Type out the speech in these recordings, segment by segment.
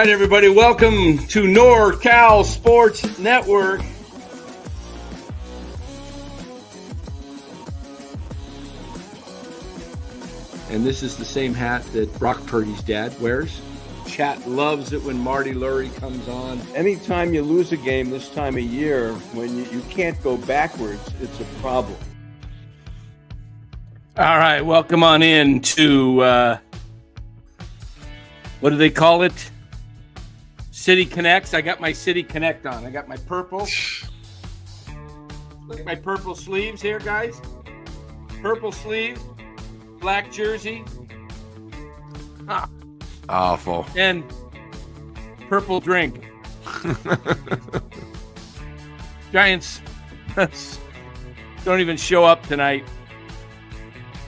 right, everybody, welcome to NorCal Sports Network. And this is the same hat that Brock Purdy's dad wears. Chat loves it when Marty Lurie comes on. Anytime you lose a game this time of year, when you can't go backwards, it's a problem. All right, welcome on in to, what do they call it? City Connects. I got my City Connect on. I got my purple. Look at my purple sleeves here, guys. Purple sleeves, black jersey. Awful. And purple drink. Giants don't even show up tonight.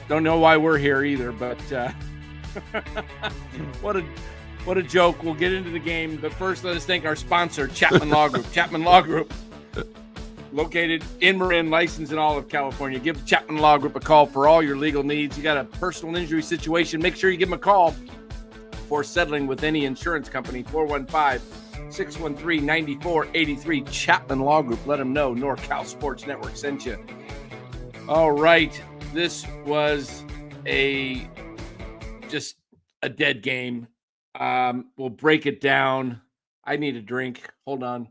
Don't know why we're here either, but what a joke. We'll get into the game, but first let us thank our sponsor, Chapman Law Group. Chapman Law Group, located in Marin, licensed in all of California. Give Chapman Law Group a call for all your legal needs. You got a personal injury situation, make sure you give them a call for settling with any insurance company. 415-613-9483. Chapman Law Group. Let them know NorCal Sports Network sent you. All right. This was just a dead game. We'll break it down. I need a drink. Hold on.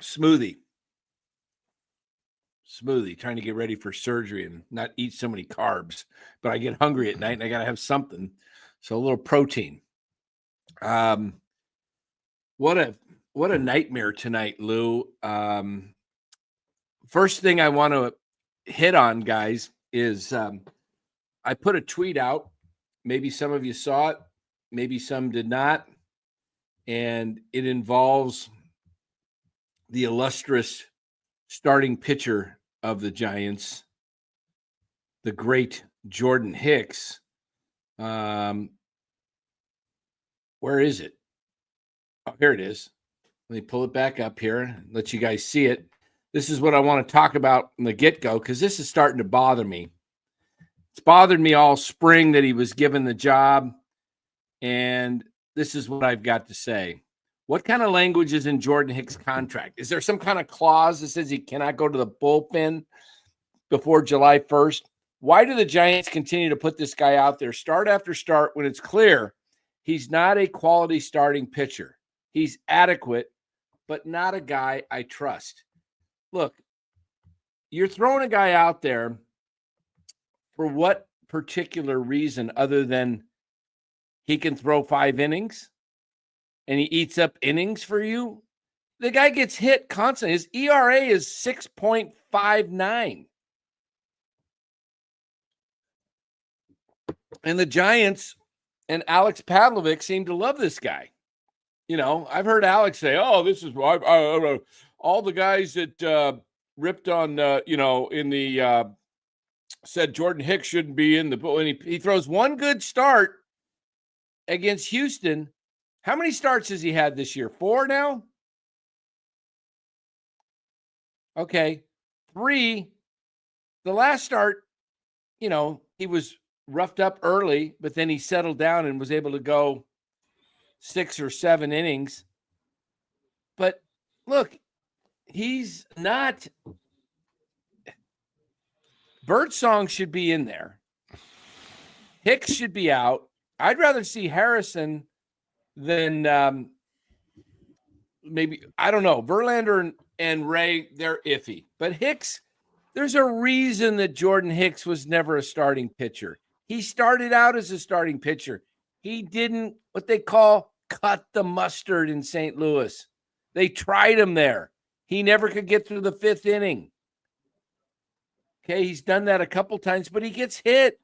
Smoothie, trying to get ready for surgery and not eat so many carbs, but I get hungry at night and I got to have something. So a little protein. What a nightmare tonight, Lou. First thing I want to hit on, guys, is I put a tweet out. Maybe some of you saw it, maybe some did not. And it involves the illustrious starting pitcher of the Giants, the great Jordan Hicks. Where is it? Oh, here it is. Let me pull it back up here and let you guys see it. This is what I want to talk about from the get-go, because this is starting to bother me. It's bothered me all spring that he was given the job, and this is what I've got to say. What kind of language is in Jordan Hicks' contract? Is there some kind of clause that says he cannot go to the bullpen before July 1st? Why do the Giants continue to put this guy out there start after start when it's clear he's not a quality starting pitcher? He's adequate, but not a guy I trust. Look, you're throwing a guy out there for what particular reason other than he can throw 5 innings and he eats up innings for you? The guy gets hit constantly. His ERA is 6.59. And the Giants and Alex Pavlovic seem to love this guy. You know, I've heard Alex say, oh, this is why all the guys that ripped on, in the said Jordan Hicks shouldn't be in the – and he throws one good start against Houston. How many starts has he had this year? 4 now? Okay. 3. The last start, he was roughed up early, but then he settled down and was able to go 6 or 7 innings. But look, he's not – Birdsong should be in there. Hicks should be out. I'd rather see Harrison than maybe, I don't know, Verlander and Ray, they're iffy. But Hicks, there's a reason that Jordan Hicks was never a starting pitcher. He started out as a starting pitcher. He didn't, what they call, cut the mustard in St. Louis. They tried him there. He never could get through the 5th inning. Okay, he's done that a couple times, but he gets hit.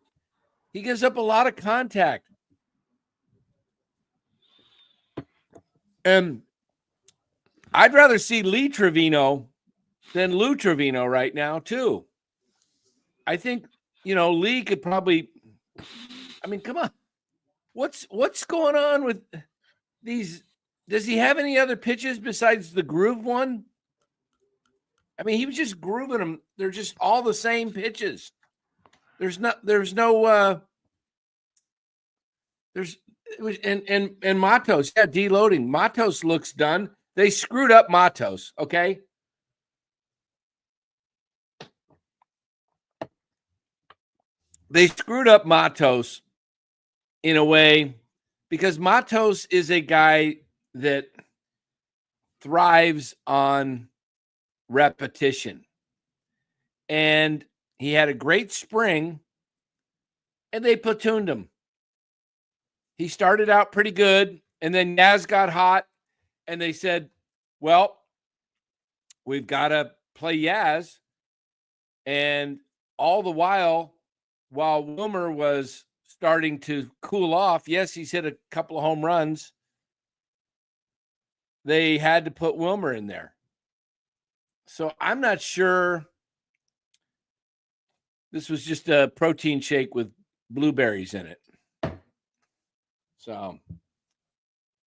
He gives up a lot of contact. And I'd rather see Lee Trevino than Lou Trevino right now, too. I think, Lee could probably – I mean, come on. What's going on with these? Does he have any other pitches besides the groove one? I mean, he was just grooving them. They're just all the same pitches. There's and Matos, yeah, deloading. Matos looks done. They screwed up Matos, okay? They screwed up Matos in a way because Matos is a guy that thrives on repetition. And he had a great spring, and they platooned him. He started out pretty good, and then Yaz got hot, and they said, well, we've got to play Yaz. And all the while Wilmer was starting to cool off, yes, he's hit a couple of home runs, they had to put Wilmer in there. So I'm not sure. This was just a protein shake with blueberries in it. So,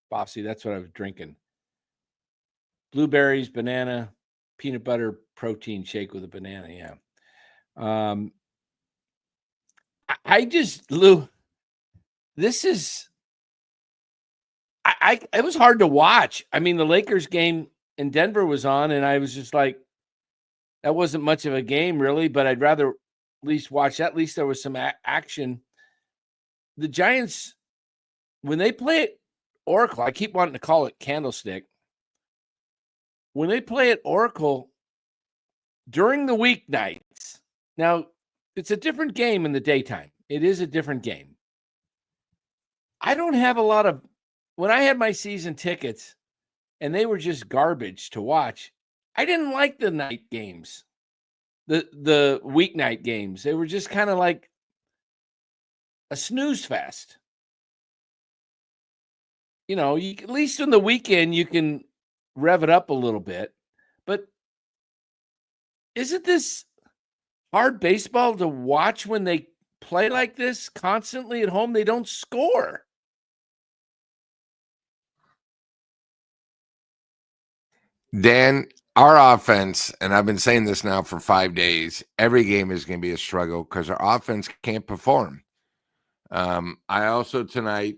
Bossy, that's what I was drinking. Blueberries, banana, peanut butter protein shake with a banana. Yeah. I just, Lou, this is, it was hard to watch. I mean, the Lakers game in Denver was on, and I was just like, that wasn't much of a game, really, but I'd rather at least watch that. At least there was some action. The Giants, when they play at Oracle, I keep wanting to call it Candlestick. When they play at Oracle during the weeknights, now it's a different game in the daytime. It is a different game. I don't have a lot of, when I had my season tickets and they were just garbage to watch, I didn't like the night games, the weeknight games. They were just kind of like a snooze fest. You know, at least in the weekend, you can rev it up a little bit. But isn't this hard baseball to watch when they play like this constantly at home? They don't score. Dan, our offense, and I've been saying this now for 5 days, every game is going to be a struggle because our offense can't perform. I also tonight,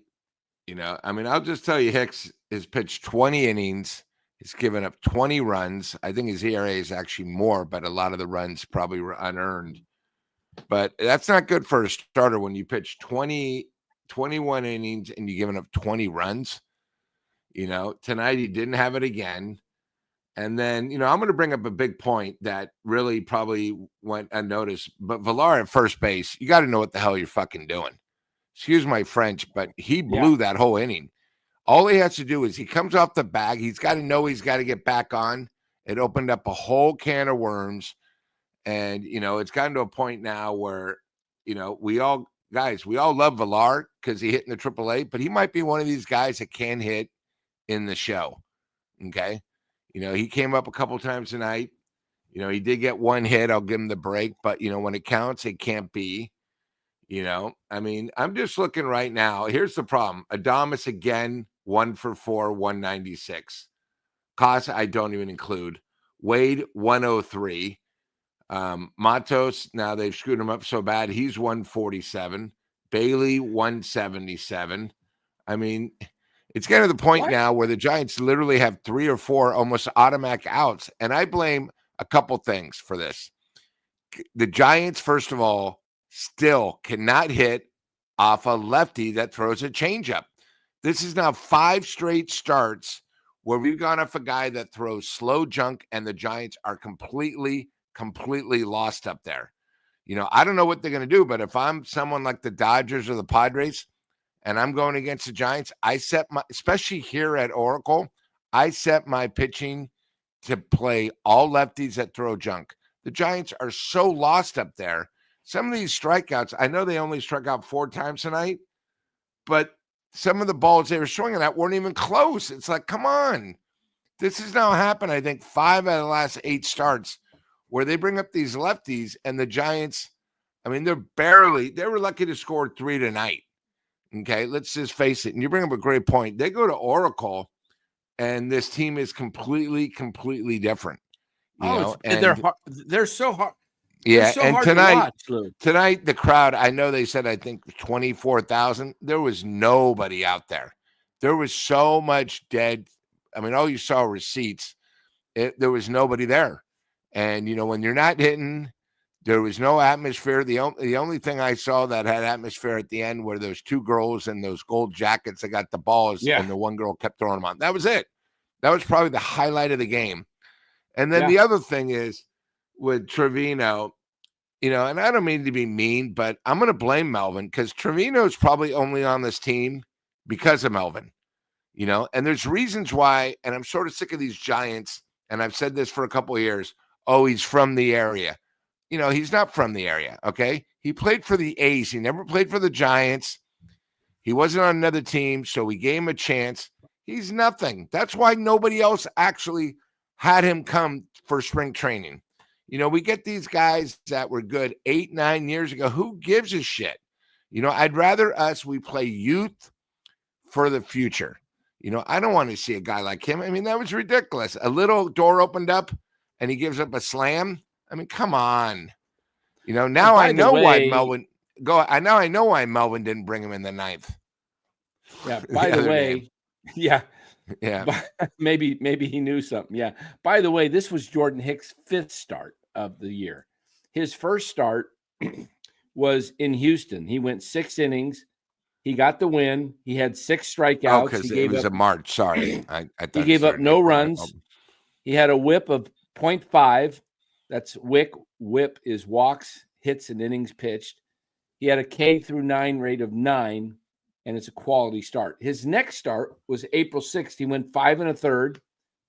I'll just tell you, Hicks has pitched 20 innings. He's given up 20 runs. I think his ERA is actually more, but a lot of the runs probably were unearned. But that's not good for a starter when you pitch 21 innings and you're giving up 20 runs. Tonight he didn't have it again. And then, I'm going to bring up a big point that really probably went unnoticed. But Villar at first base, you got to know what the hell you're fucking doing. Excuse my French, but he blew that whole inning. All he has to do is he comes off the bag. He's got to know he's got to get back on. It opened up a whole can of worms. And, it's gotten to a point now where, we all love Villar because he hit in the AAA, but he might be one of these guys that can hit in the show. Okay. He came up a couple times tonight. He did get one hit. I'll give him the break. But, when it counts, it can't be. I'm just looking right now. Here's the problem. Adames again, 1 for 4, 196. Casa, I don't even include. Wade, 103. Matos, now they've screwed him up so bad. He's 147. Bailey, 177. It's getting to the point now where the Giants literally have 3 or 4 almost automatic outs. And I blame a couple things for this. The Giants, first of all, still cannot hit off a lefty that throws a changeup. This is now 5 straight starts where we've gone off a guy that throws slow junk, and the Giants are completely lost up there. I don't know what they're going to do, but if I'm someone like the Dodgers or the Padres, and I'm going against the Giants, especially here at Oracle, I set my pitching to play all lefties that throw junk. The Giants are so lost up there. Some of these strikeouts, I know they only struck out 4 times tonight, but some of the balls they were swinging at weren't even close. It's like, come on. This has now happened, I think, 5 out of the last 8 starts where they bring up these lefties, and the Giants, they were lucky to score 3 tonight. Okay, let's just face it. And you bring up a great point. They go to Oracle, and this team is completely different. They're so hard. Yeah, so and hard to watch, Lou. tonight the crowd, I know they said I think 24,000. There was nobody out there. There was so much dead. I mean, all you saw were seats. There was nobody there. And when you're not hitting, there was no atmosphere. The only thing I saw that had atmosphere at the end were those two girls in those gold jackets that got the balls, and the one girl kept throwing them on. That was it. That was probably the highlight of the game. And then the other thing is with Trevino, and I don't mean to be mean, but I'm going to blame Melvin because Trevino's probably only on this team because of Melvin, and there's reasons why. And I'm sort of sick of these Giants. And I've said this for a couple of years. Oh, he's from the area. He's not from the area. Okay. He played for the A's. He never played for the Giants. He wasn't on another team. So we gave him a chance. He's nothing. That's why nobody else actually had him come for spring training. We get these guys that were good 8-9 years ago. Who gives a shit? I'd rather we play youth for the future. I don't want to see a guy like him. I mean, that was ridiculous. A little door opened up and he gives up a slam. I mean, come on. Now I know why Melvin I know why Melvin didn't bring him in the ninth. Yeah. By the way, yeah. Yeah. Maybe he knew something. Yeah. By the way, this was Jordan Hicks' 5th start of the year. His first start was in Houston. He went 6 innings. He got the win. He had 6 strikeouts. Oh, because it was a March. Sorry. I thought he gave up no runs. He had a whip of 0.5. That's WIC. WHIP is walks, hits, and innings pitched. He had a K through 9 rate of 9. And it's a quality start. His next start was April 6th. He went 5 1/3,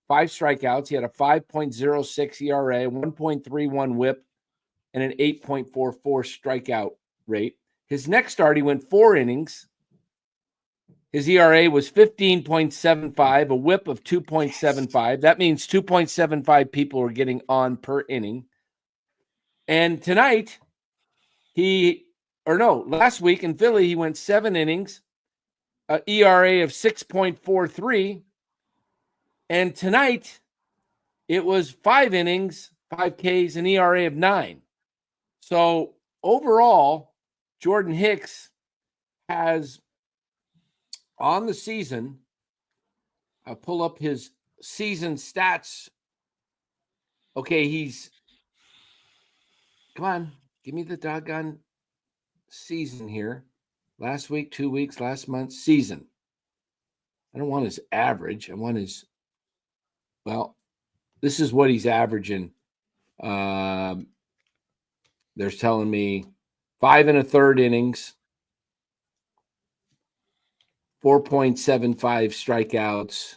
5 strikeouts. He had a 5.06 ERA, 1.31 WHIP, and an 8.44 strikeout rate. His next start, he went 4 innings. His ERA was 15.75, a WHIP of 2.75. That means 2.75 people are getting on per inning. And tonight, last week in Philly, he went 7 innings. ERA of 6.43. And tonight, it was 5 innings, 5 Ks, an ERA of 9. So overall, Jordan Hicks has, on the season, I'll pull up his season stats. Okay, come on, give me the doggone season here. Last week, 2 weeks, last month, season. I don't want his average. I want his, this is what he's averaging. They're telling me 5 1/3 innings, 4.75 strikeouts,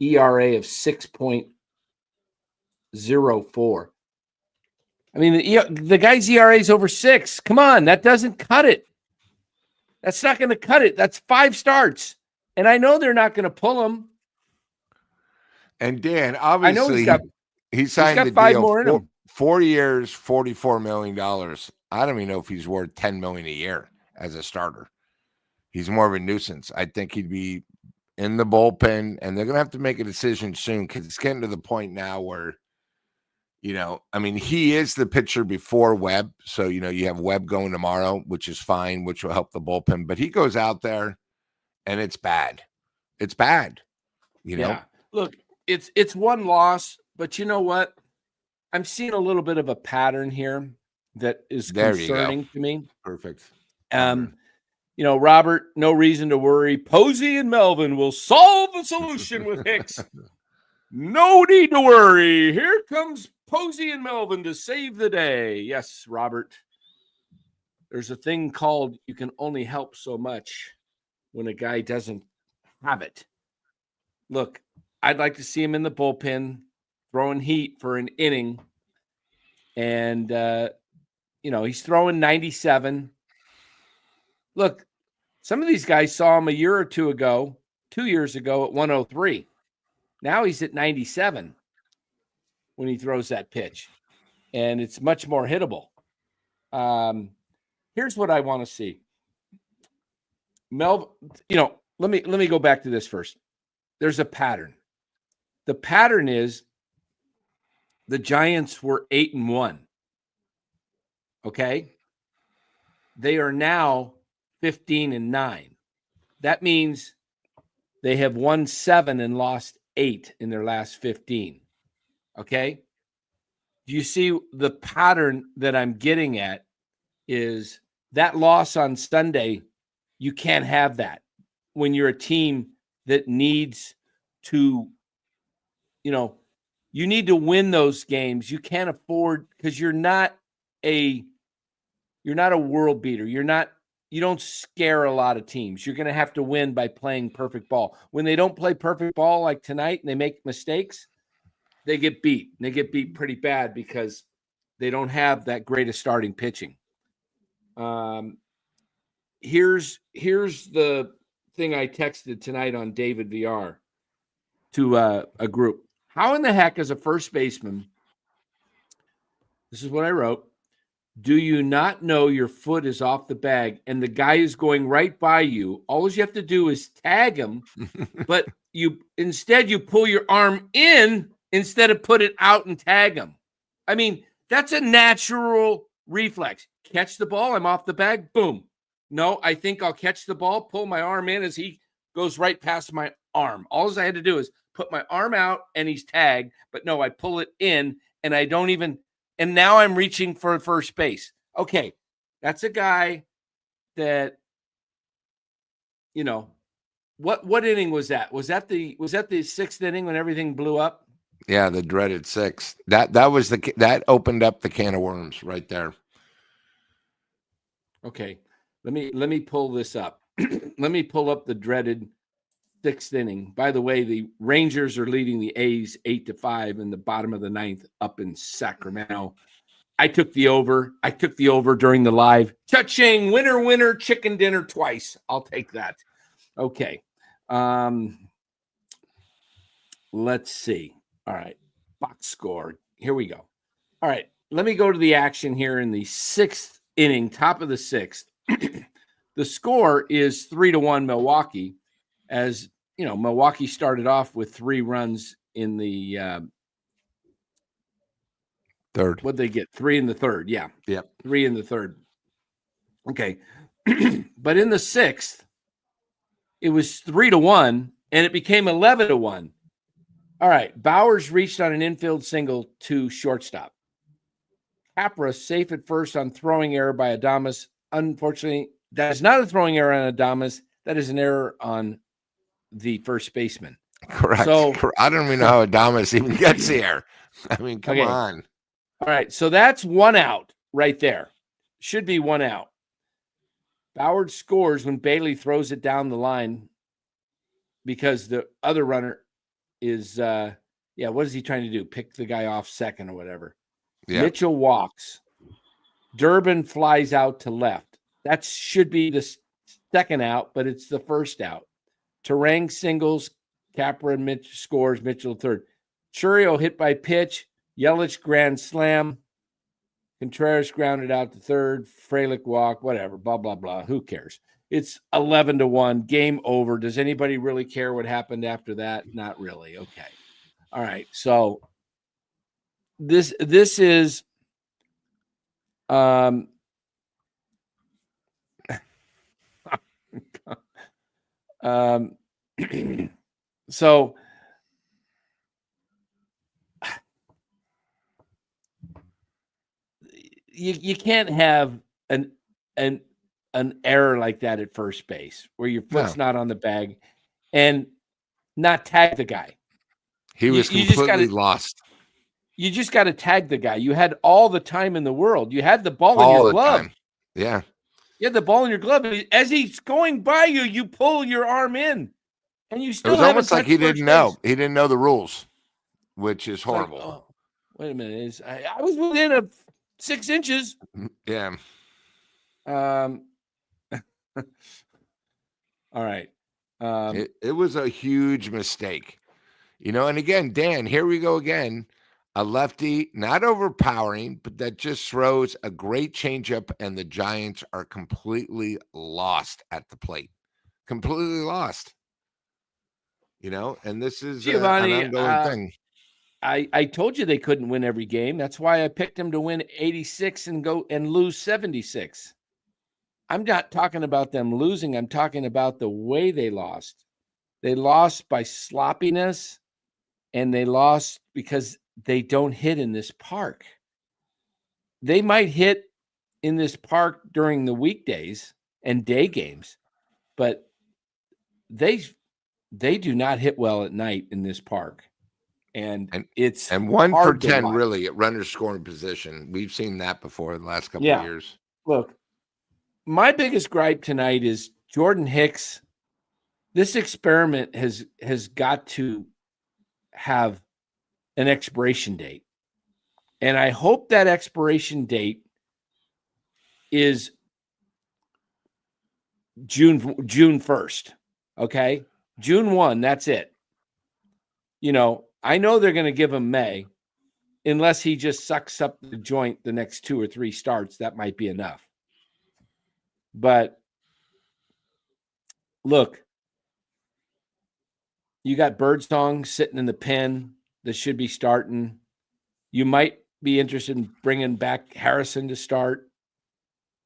ERA of 6.04. I mean, the guy's ERA is over 6. Come on, that doesn't cut it. That's not going to cut it. That's 5 starts. And I know they're not going to pull him. And Dan, obviously, he signed the 5 deal more in him. 4 years, $44 million. I don't even know if he's worth $10 million a year as a starter. He's more of a nuisance. I think he'd be in the bullpen, and they're going to have to make a decision soon because it's getting to the point now where, he is the pitcher before Webb. So, you have Webb going tomorrow, which is fine, which will help the bullpen. But he goes out there, and it's bad. It's bad, Yeah. Look, it's one loss, but you know what? I'm seeing a little bit of a pattern here that is concerning to me. Perfect. Robert, no reason to worry. Posey and Melvin will solve the solution with Hicks. No need to worry. Here comes Posey and Melvin to save the day. Yes, Robert. There's a thing called you can only help so much when a guy doesn't have it. Look, I'd like to see him in the bullpen throwing heat for an inning. And, he's throwing 97. Look, some of these guys saw him a year or 2 years ago at 103. Now he's at 97 when he throws that pitch. And it's much more hittable. Here's what I want to see. Let me go back to this first. There's a pattern. The pattern is the Giants were 8-1. Okay. They are now 15-9. That means they have won 7 and lost 8 in their last 15. Okay. Do you see the pattern that I'm getting at? Is that loss on Sunday? You can't have that when you're a team that needs to, you need to win those games. You can't afford, because you're not a world beater. You don't scare a lot of teams. You're going to have to win by playing perfect ball. When they don't play perfect ball like tonight and they make mistakes, they get beat. And they get beat pretty bad because they don't have that greatest starting pitching. Here's the thing I texted tonight on David VR to a group. How in the heck, as a first baseman, this is what I wrote, do you not know your foot is off the bag and the guy is going right by you? All you have to do is tag him, but you pull your arm in instead of put it out and tag him. I mean, that's a natural reflex. Catch the ball, I'm off the bag, boom. No, I think I'll catch the ball, pull my arm in as he goes right past my arm. All I had to do is put my arm out and he's tagged, but no, I pull it in and I don't even, and now I'm reaching for first base. Okay, that's a guy that, what inning was that? Was that the sixth inning when everything blew up? Yeah, the dreaded sixth. That opened up the can of worms right there. Okay, let me pull this up. Let me pull up the dreaded sixth inning. By the way, the Rangers are leading the A's 8-5 in the bottom of the ninth up in Sacramento. I took the over. During the live. Cha-ching, winner, chicken dinner twice. I'll take that. Okay. Let's see. All right. Box score. Here we go. All right. Let me go to the action here in the sixth inning, top of the sixth. The score is 3-1 Milwaukee. As Milwaukee started off with 3 runs in the third. What'd they get? 3 in the third. Yeah. Yep. 3 in the third. Okay. But in the sixth, it was 3-1 and it became 11-1. All right. Bowers reached on an infield single to shortstop. Capra safe at first on throwing error by Adames. Unfortunately, that is not a throwing error on Adames. That is an error on the first baseman. Correct. So I don't even know how Adames even gets here. I mean, come on. All right. So that's 1 out right there. Should be 1 out. Bowers scores when Bailey throws it down the line because the other runner is, what is he trying to do? Pick the guy off second or whatever. Yeah. Mitchell walks. Durbin flies out to left. That should be the second out, but it's the first out. Terang singles. Capra and Mitch scores. Mitchell third. Churio hit by pitch. Yelich grand slam. Contreras grounded out to third. Frelick walk. Whatever. Blah, blah, blah. Who cares? It's 11-1. Game over. Does anybody really care what happened after that? Not really. Okay. All right. So this is so you can't have an error like that at first base where your foot's not on the bag and not tag the guy. He was completely lost. You just got to tag the guy. You had all the time in the world. You had the ball in your glove. Time. Yeah. You had the ball in your glove. As he's going by you, you pull your arm in. And you still it was almost like he didn't know. He didn't know the rules, which is horrible. Like, oh, wait a minute. I was within 6 inches. Yeah. All right. It was a huge mistake. And again, Dan, here we go again. A lefty, not overpowering, but that just throws a great changeup, and the Giants are completely lost at the plate. Completely lost. And this is Giovanni, an ongoing thing. I told you they couldn't win every game. That's why I picked them to win 86 and go and lose 76. I'm not talking about them losing. I'm talking about the way they lost. They lost by sloppiness, and they lost because they don't hit in this park. They might hit in this park during the weekdays and day games, but they do not hit well at night in this park. And it's and 1 for hard to 10 watch. really at runner scoring position. We've seen that before the last couple Yeah. of years. Look, my biggest gripe tonight is Jordan Hicks. This experiment has got to have an expiration date. And I hope that expiration date is June 1st. Okay? June 1, that's it. I know they're going to give him May, unless he just sucks up the joint the next 2 or 3 starts. That might be enough. But look, you got Birdsong sitting in the pen that should be starting. You might be interested in bringing back Harrison to start.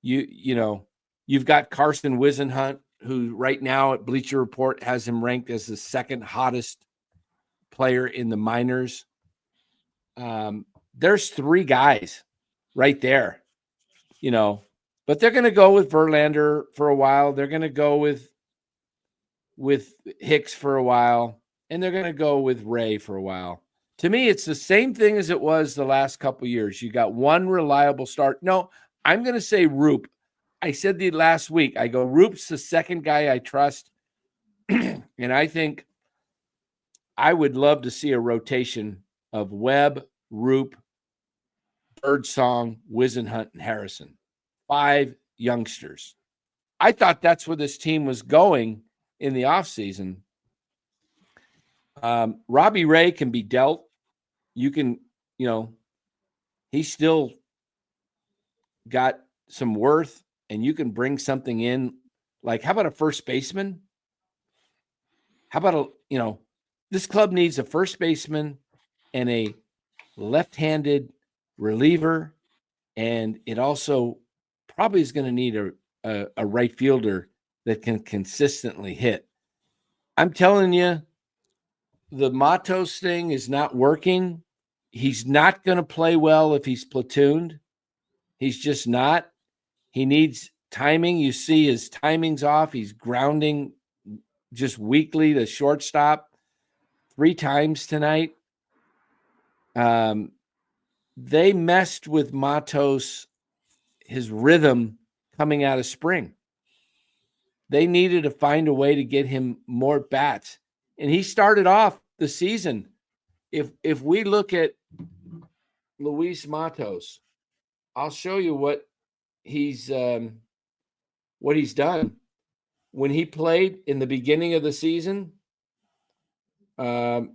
You've got Carson Wisenhunt, who right now at Bleacher Report has him ranked as the second hottest player in the minors. There's 3 guys right there, but they're going to go with Verlander for a while. They're going to go with Hicks for a while, and they're going to go with Ray for a while. To me, it's the same thing as it was the last couple of years. You got one reliable start. No, I'm going to say Roop. I said the last week, I go, Roop's the second guy I trust. And I think I would love to see a rotation of Webb, Roop, Birdsong, Wisenhunt, and Harrison. 5 youngsters. I thought that's where this team was going in the offseason. Robbie Ray can be dealt. You can, he's still got some worth, and you can bring something in. Like, how about a first baseman? How about this club needs a first baseman and a left-handed reliever, and it also probably is going to need a right fielder that can consistently hit. I'm telling you, the Matos thing is not working. He's not going to play well if he's platooned. He's just not. He needs timing. You see his timing's off. He's grounding just weakly to shortstop 3 times tonight. They messed with Matos, his rhythm coming out of spring. They needed to find a way to get him more bats. And he started off the season. If we look at Luis Matos, I'll show you what he's done. When he played in the beginning of the season, let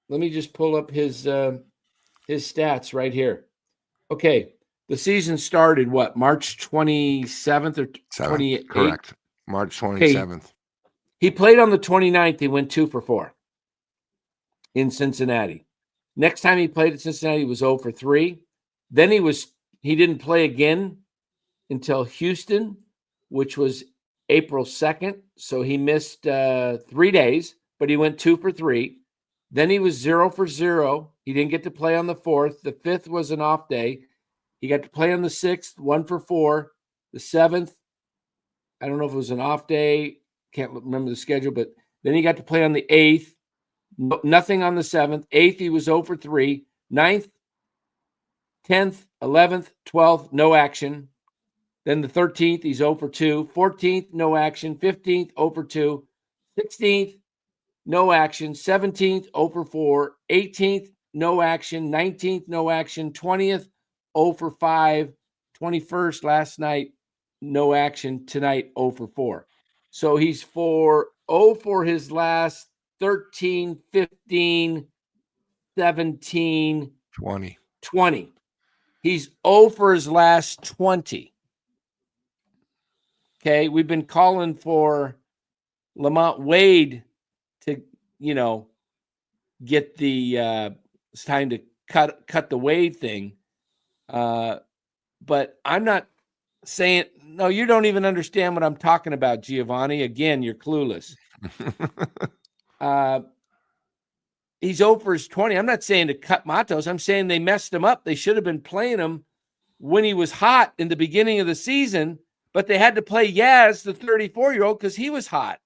me just pull up his stats right here. Okay, the season started March 27th or 28th? Correct. March 27th. Okay. He played on the 29th. He went 2 for 4 in Cincinnati. Next time he played at Cincinnati, he was 0 for 3. Then he didn't play again until Houston, which was April 2nd. So he missed 3 days, but he went 2 for 3. Then he was 0 for 0. He didn't get to play on the 4th. The 5th was an off day. He got to play on the 6th, 1 for 4. The 7th, I don't know if it was an off day. Can't remember the schedule, but then he got to play on the 8th. Nothing on the 7th. 8th, he was 0 for 3. 9th, 10th, 11th, 12th, no action. Then the 13th, he's 0 for 2. 14th, no action. 15th, 0 for 2. 16th, no action. 17th, 0 for 4. 18th, no action. 19th, no action. 20th, 0 for 5. 21st, last night, no action. Tonight, 0 for 4. So he's 0 for his last 13, 15, 17, 20. He's 0 for his last 20. Okay, we've been calling for Lamont Wade to, get the it's time to cut the Wade thing. But I'm not saying, no, you don't even understand what I'm talking about, Giovanni. Again, you're clueless. He's over his 20. I'm not saying to cut Matos. I'm saying they messed him up. They should have been playing him when he was hot in the beginning of the season, but they had to play Yaz, the 34-year-old, because he was hot.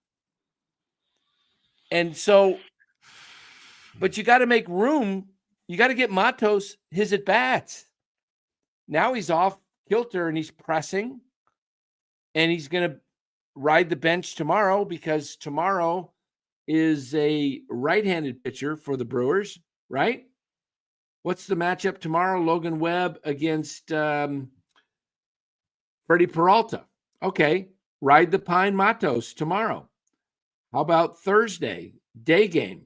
And so, but you got to make room. You got to get Matos his at-bats. Now he's off kilter and he's pressing, and he's going to ride the bench tomorrow because tomorrow is a right-handed pitcher for the Brewers, right? What's the matchup tomorrow? Logan Webb against Freddie Peralta. Okay, ride the Pine Matos tomorrow. How about Thursday, day game?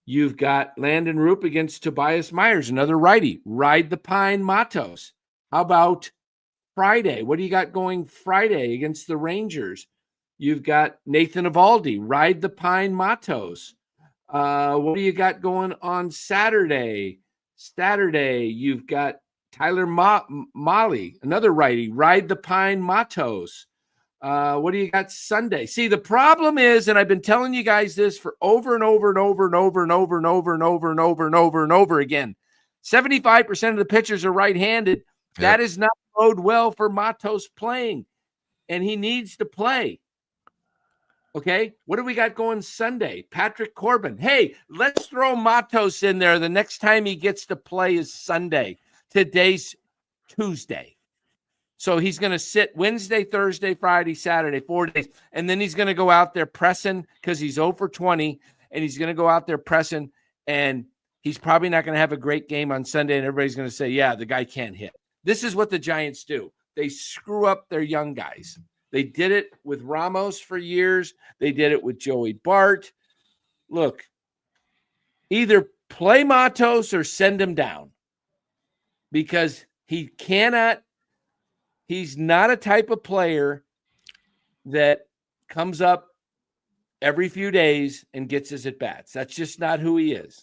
You've got Landon Roop against Tobias Myers, another righty. Ride the Pine Matos. How about Friday? What do you got going Friday against the Rangers? You've got Nathan Eovaldi. Ride the Pine Matos. What do you got going on Saturday? Saturday, you've got Tyler Molly, another righty. Ride the Pine Matos. What do you got Sunday? See, the problem is, and I've been telling you guys this for over and over and over and over and over and over and over and over and over and over again. 75% of the pitchers are right-handed. Yep. That is not bode well for Matos playing, and he needs to play. Okay, what do we got going Sunday? Patrick Corbin. Hey, let's throw Matos in there. The next time he gets to play is Sunday. Today's Tuesday. So he's going to sit Wednesday, Thursday, Friday, Saturday, 4 days. And then he's going to go out there pressing because he's 0 for 20. And he's going to go out there pressing. And he's probably not going to have a great game on Sunday. And everybody's going to say, yeah, the guy can't hit. This is what the Giants do. They screw up their young guys. They did it with Ramos for years. They did it with Joey Bart. Look, either play Matos or send him down because he's not a type of player that comes up every few days and gets his at-bats. That's just not who he is.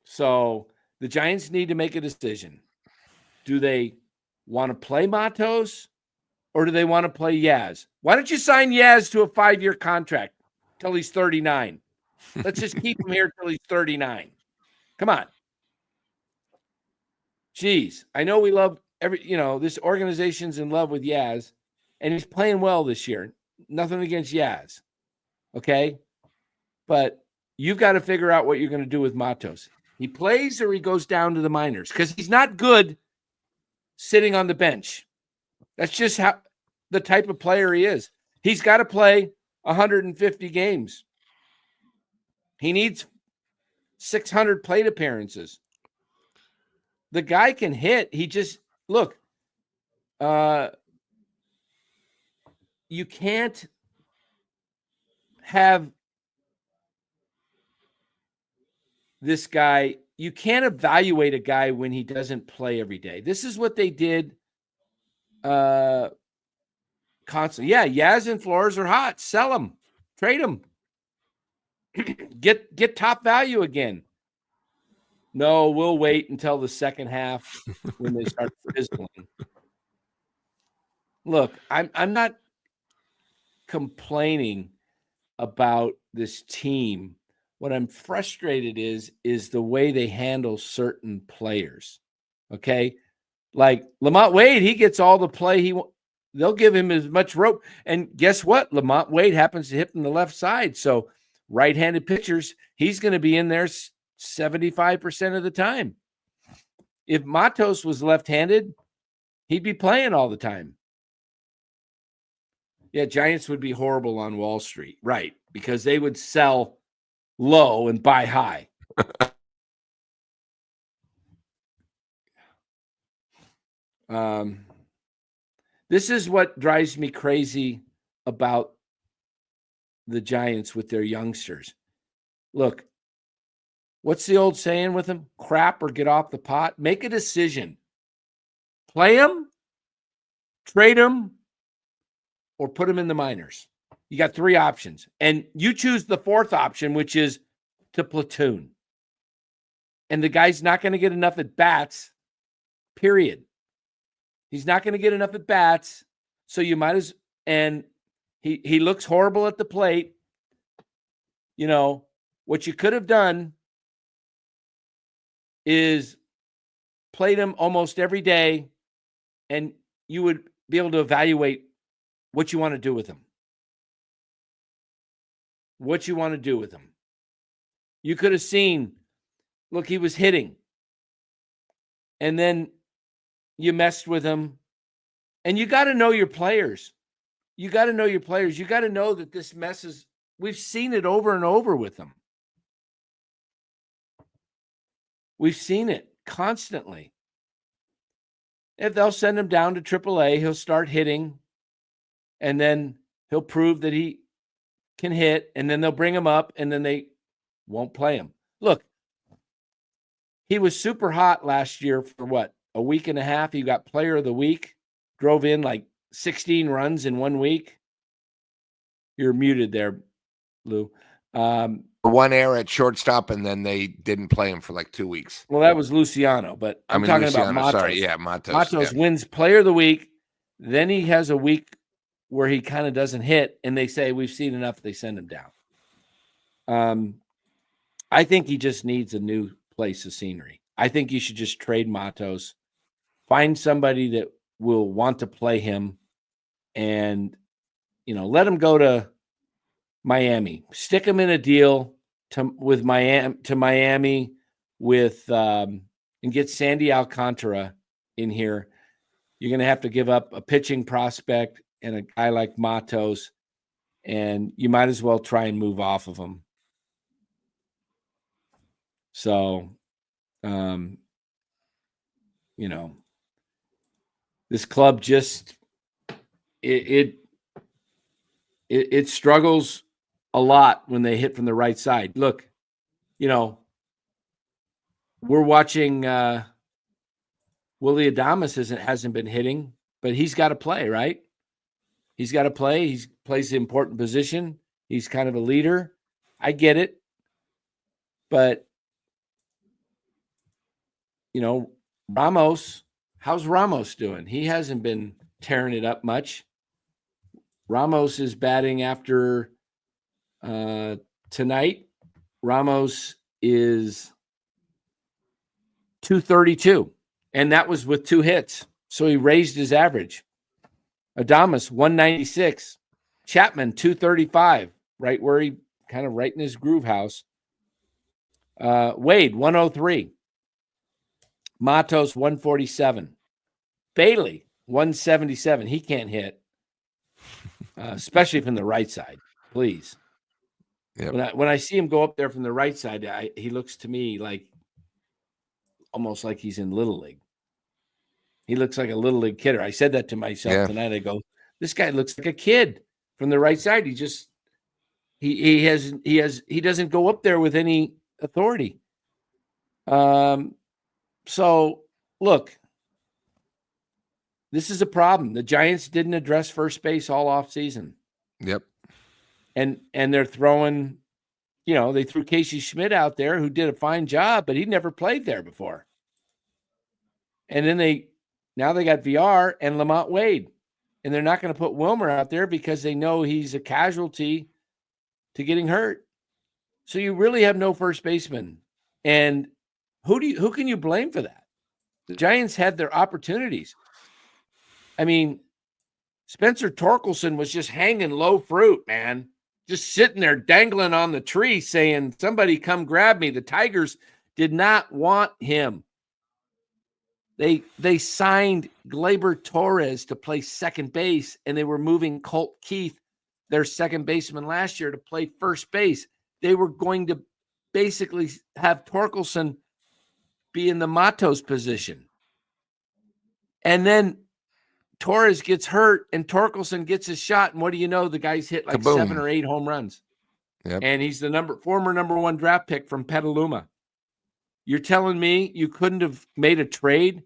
So the Giants need to make a decision. Do they want to play Matos? Or do they want to play Yaz? Why don't you sign Yaz to a 5-year contract till he's 39? Let's just keep him here till he's 39. Come on. Jeez, I know we love this organization's in love with Yaz, and he's playing well this year. Nothing against Yaz. Okay? But you've got to figure out what you're going to do with Matos. He plays or he goes down to the minors because he's not good sitting on the bench. That's just how the type of player he is. He's got to play 150 games. He needs 600 plate appearances. The guy can hit. He just, look, you can't have this guy. You can't evaluate a guy when he doesn't play every day. This is what they did constantly. Yeah, Yaz and Flores are hot. Sell them. Trade them. Get top value again. No, we'll wait until the second half when they start fizzling. Look, I'm not complaining about this team. What I'm frustrated is the way they handle certain players. Okay? Like Lamont Wade, he gets all the play they'll give him as much rope. And guess what? Lamont Wade happens to hit from the left side. So right-handed pitchers, he's going to be in there 75% of the time. If Matos was left-handed, he'd be playing all the time. Yeah, Giants would be horrible on Wall Street. Right, because they would sell low and buy high. This is what drives me crazy about the Giants with their youngsters. Look, what's the old saying with them? Crap or get off the pot. Make a decision. Play them, trade them, or put them in the minors. You got 3 options. And you choose the 4th option, which is to platoon. And the guy's not going to get enough at bats, period. He's not going to get enough at bats. So you might as, and he looks horrible at the plate. You know, what you could have done is played him almost every day, and you would be able to evaluate what you want to do with him. What you want to do with him. You could have seen, look, he was hitting. And then you messed with him. And you got to know your players. You got to know your players. You got to know that this mess is, we've seen it over and over with them. We've seen it constantly. If they'll send him down to AAA, he'll start hitting. And then he'll prove that he can hit. And then they'll bring him up, and then they won't play him. Look, he was super hot last year for what? A week and a half. He got player of the week. Drove in like 16 runs in 1 week. You're muted there, Lou. One error at shortstop, and then they didn't play him for like 2 weeks. Well, that was Luciano, but I'm talking Luciano, about Matos. Sorry, yeah, Matos. Matos wins player of the week. Then he has a week where he kind of doesn't hit, and they say, we've seen enough. They send him down. I think he just needs a new place of scenery. I think you should just trade Matos, find somebody that will want to play him, and, you know, let him go to Miami. Stick him in a deal to Miami with and get Sandy Alcantara in here. You're going to have to give up a pitching prospect and a guy like Matos, and you might as well try and move off of him. So, you know, this club just it struggles a lot when they hit from the right side. Look, you know, we're watching Willie Adames hasn't been hitting, but he's got to play, right? He's got to play. He plays an important position. He's kind of a leader. I get it. But, you know, Ramos, how's Ramos doing? He hasn't been tearing it up much. Ramos is batting after tonight. Ramos is 232, and that was with 2 hits. So he raised his average. Adames, 196. Chapman, 235, right where he kind of right in his groove house. Wade, 103. Matos, 147. Bailey, 177. He can't hit, especially from the right side, please. Yep. When I see him go up there from the right side, he looks to me like almost like he's in Little League. He looks like a Little League kidder. I said that to myself tonight. I go, this guy looks like a kid from the right side. He just he doesn't go up there with any authority. So look, this is a problem. The Giants didn't address first base all off season. Yep. And they're throwing, you know, they threw Casey Schmidt out there, who did a fine job, but he never played there before. And then now they got VR and Lamont Wade, and they're not going to put Wilmer out there because they know he's a casualty to getting hurt. So you really have no first baseman. And who can you blame for that? The Giants had their opportunities. I mean, Spencer Torkelson was just hanging low fruit, man. Just sitting there dangling on the tree saying, somebody come grab me. The Tigers did not want him. They signed Gleyber Torres to play second base, and they were moving Colt Keith, their second baseman last year, to play first base. They were going to basically have Torkelson be in the Matos position. And then Torres gets hurt, and Torkelson gets his shot, and what do you know? The guy's hit like Kaboom. 7 or 8 home runs. Yep. And he's the former number 1 draft pick from Petaluma. You're telling me you couldn't have made a trade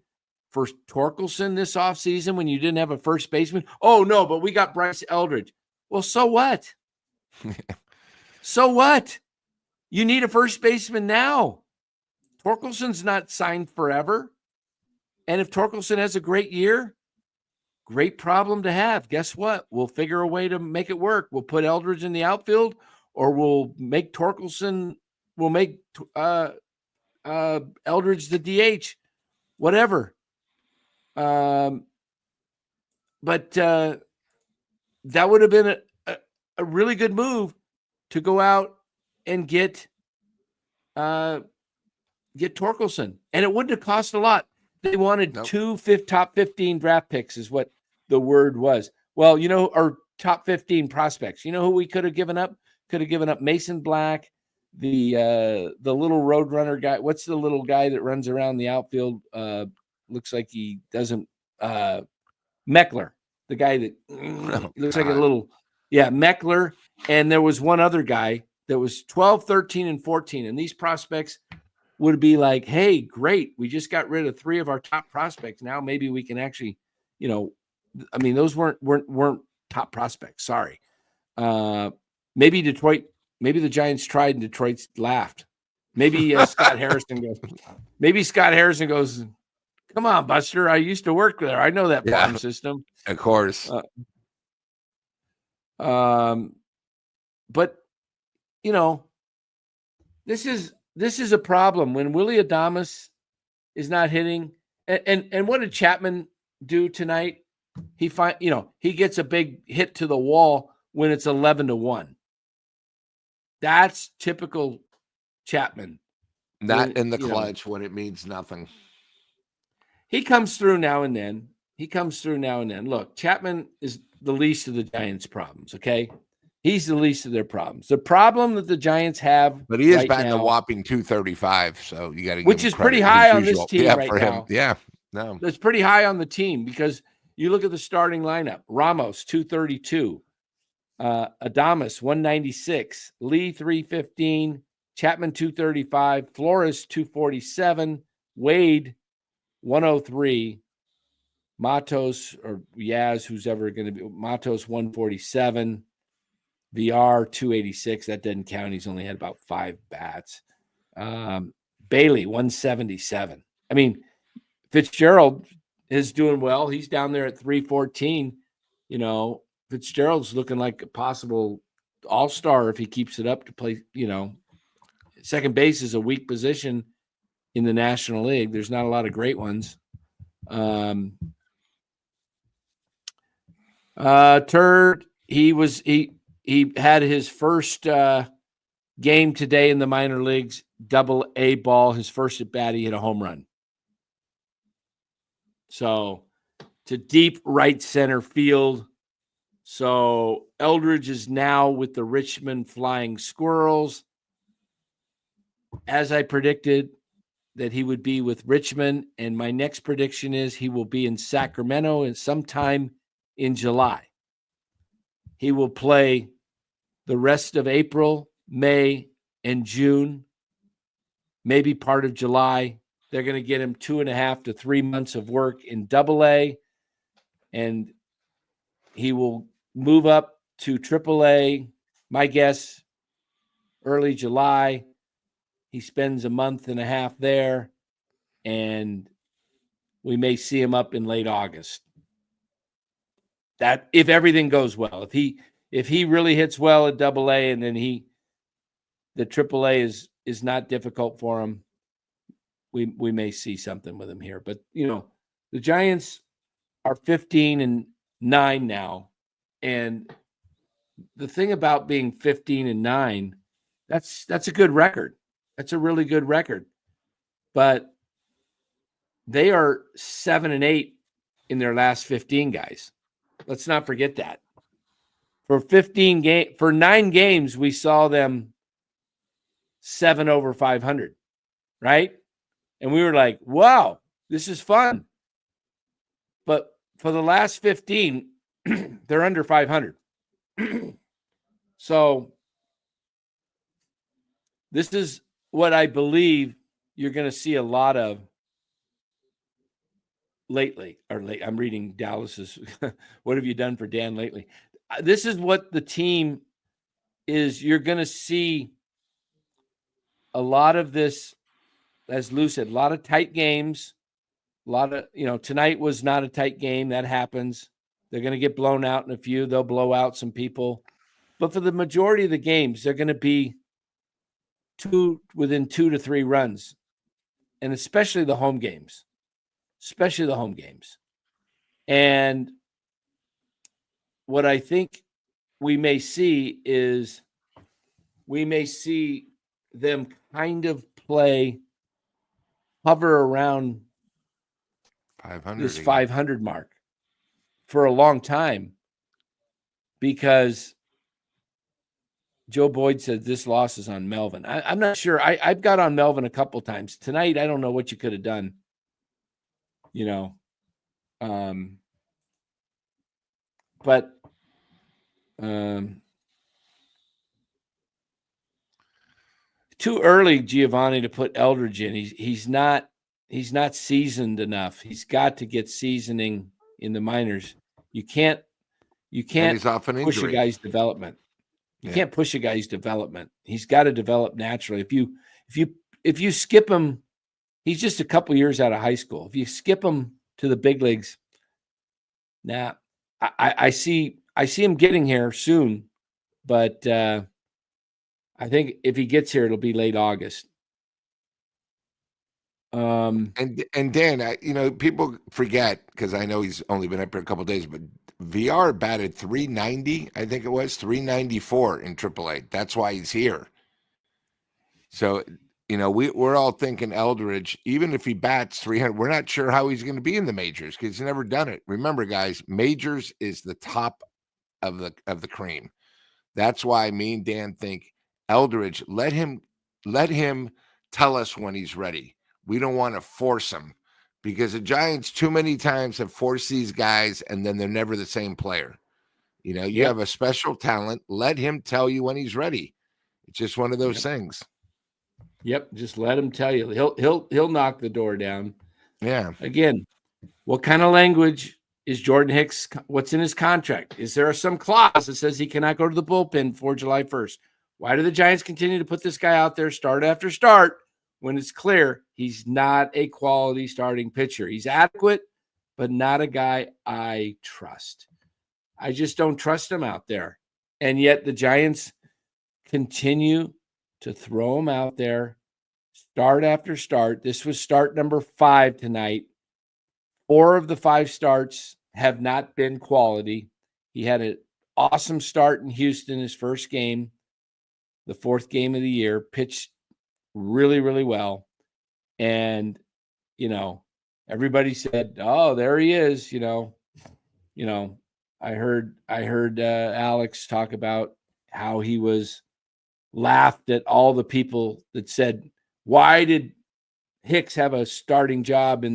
for Torkelson this offseason when you didn't have a first baseman? Oh, no, but we got Bryce Eldridge. Well, so what? So what? You need a first baseman now. Torkelson's not signed forever. And if Torkelson has a great year, great problem to have. Guess what? We'll figure a way to make it work. We'll put Eldridge in the outfield, or we'll make Torkelson, we'll make Eldridge the DH, whatever. But that would have been a really good move to go out and get Torkelson. And it wouldn't have cost a lot. They wanted top 15 draft picks is what the word was. Well, or top 15 prospects. You know who we could have given up? Could have given up Mason Black, the little Roadrunner guy. What's the little guy that runs around the outfield? Looks like he doesn't. Meckler, the guy that looks like a little, Meckler. And there was one other guy that was 12, 13, and 14. And these prospects would be like, hey, great. We just got rid of 3 of our top prospects. Now maybe we can actually, those weren't top prospects. Sorry. Maybe Detroit, maybe the Giants tried and Detroit laughed. Maybe Scott Harrison goes, come on, Buster. I used to work there. I know that farm system. Of course. But this is a problem when Willy Adames is not hitting. And what did Chapman do tonight? He gets a big hit to the wall when it's 11-1. That's typical Chapman. Not in the clutch when it means nothing. He comes through now and then. Look, Chapman is the least of the Giants' problems, okay? He's the least of their problems. The problem that the Giants have, but he is batting a whopping 235, so you got to, which is pretty high on this team right now. No, that's pretty high on the team because you look at the starting lineup: Ramos 232, Adames 196, Lee 315, Chapman 235, Flores 247, Wade 103, Matos or Yaz, who's ever going to be, Matos 147, VR 286. That doesn't count. He's only had about 5 bats. Bailey 177. I mean, Fitzgerald is doing well. He's down there at 314. Fitzgerald's looking like a possible all-star if he keeps it up to play. Second base is a weak position in the National League. There's not a lot of great ones. Turd, he had his first game today in the minor leagues, Double-A ball. His first at bat, he hit a home run. So to deep right center field. So Eldridge is now with the Richmond Flying Squirrels. As I predicted that he would be with Richmond, and my next prediction is he will be in Sacramento and sometime in July. He will play the rest of April, May, and June, maybe part of July. They're going to get him 2.5 to 3 months of work in Double-A, and he will move up to Triple-A, my guess, early July. He spends a month and a half there, and we may see him up in late August. That if everything goes well, if he really hits well at Double-A, and then the Triple-A is not difficult for him, we may see something with him here. But the Giants are 15-9 now, and the thing about being 15-9, that's a good record. That's a really good record. But they are 7-8 in their last 15, guys. Let's not forget that. For 9 games, we saw them 7 over 500, right? And we were like, wow, this is fun. But for the last 15, they're under 500. So this is what I believe you're going to see a lot of lately. I'm reading Dallas's, what have you done for Dan lately? This is what the team is. You're going to see a lot of this as Lou said, a lot of tight games. A lot of, tonight was not a tight game. That happens. They're going to get blown out in a few. They'll blow out some people. But for the majority of the games, they're going to be within 2 to 3 runs. And especially the home games. And what I think we may see is them kind of hover around 500 this again. 500 mark for a long time, because Joe Boyd said this loss is on Melvin. I'm not sure. I've got on Melvin a couple times. Tonight, I don't know what you could have done. But too early, Giovanni, to put Eldridge in. He's not seasoned enough. He's got to get seasoning in the minors. You can't he's off an push a injury. guy's development. You can't push a guy's development. He's got to develop naturally. If you skip him, he's just a couple years out of high school. If you skip him to the big leagues, I see him getting here soon, but I think if he gets here, it'll be late August. And Dan, people forget, because I know he's only been up here a couple of days, but VR batted 390, I think it was 394 in AAA. That's why he's here. So, we're all thinking Eldridge, even if he bats 300, we're not sure how he's going to be in the majors because he's never done it. Remember, guys, majors is the top of the cream. That's why me and Dan think Eldridge, let him tell us when he's ready. We don't want to force him, because the Giants too many times have forced these guys and then they're never the same player. You have a special talent. Let him tell you when he's ready. It's just one of those things. Yep. Just let him tell you. He'll knock the door down. Yeah. Again, what kind of language is Jordan Hicks? What's in his contract? Is there some clause that says he cannot go to the bullpen before July 1st? Why do the Giants continue to put this guy out there start after start when it's clear he's not a quality starting pitcher? He's adequate, but not a guy I trust. I just don't trust him out there. And yet the Giants continue to throw him out there start after start. This was start number 5 tonight. 4 of the 5 starts have not been quality. He had an awesome start in Houston, his first game, the 4th game of the year, pitched really, really well. And, everybody said, oh, there he is. I heard Alex talk about how he was laughed at all the people that said, why did Hicks have a starting job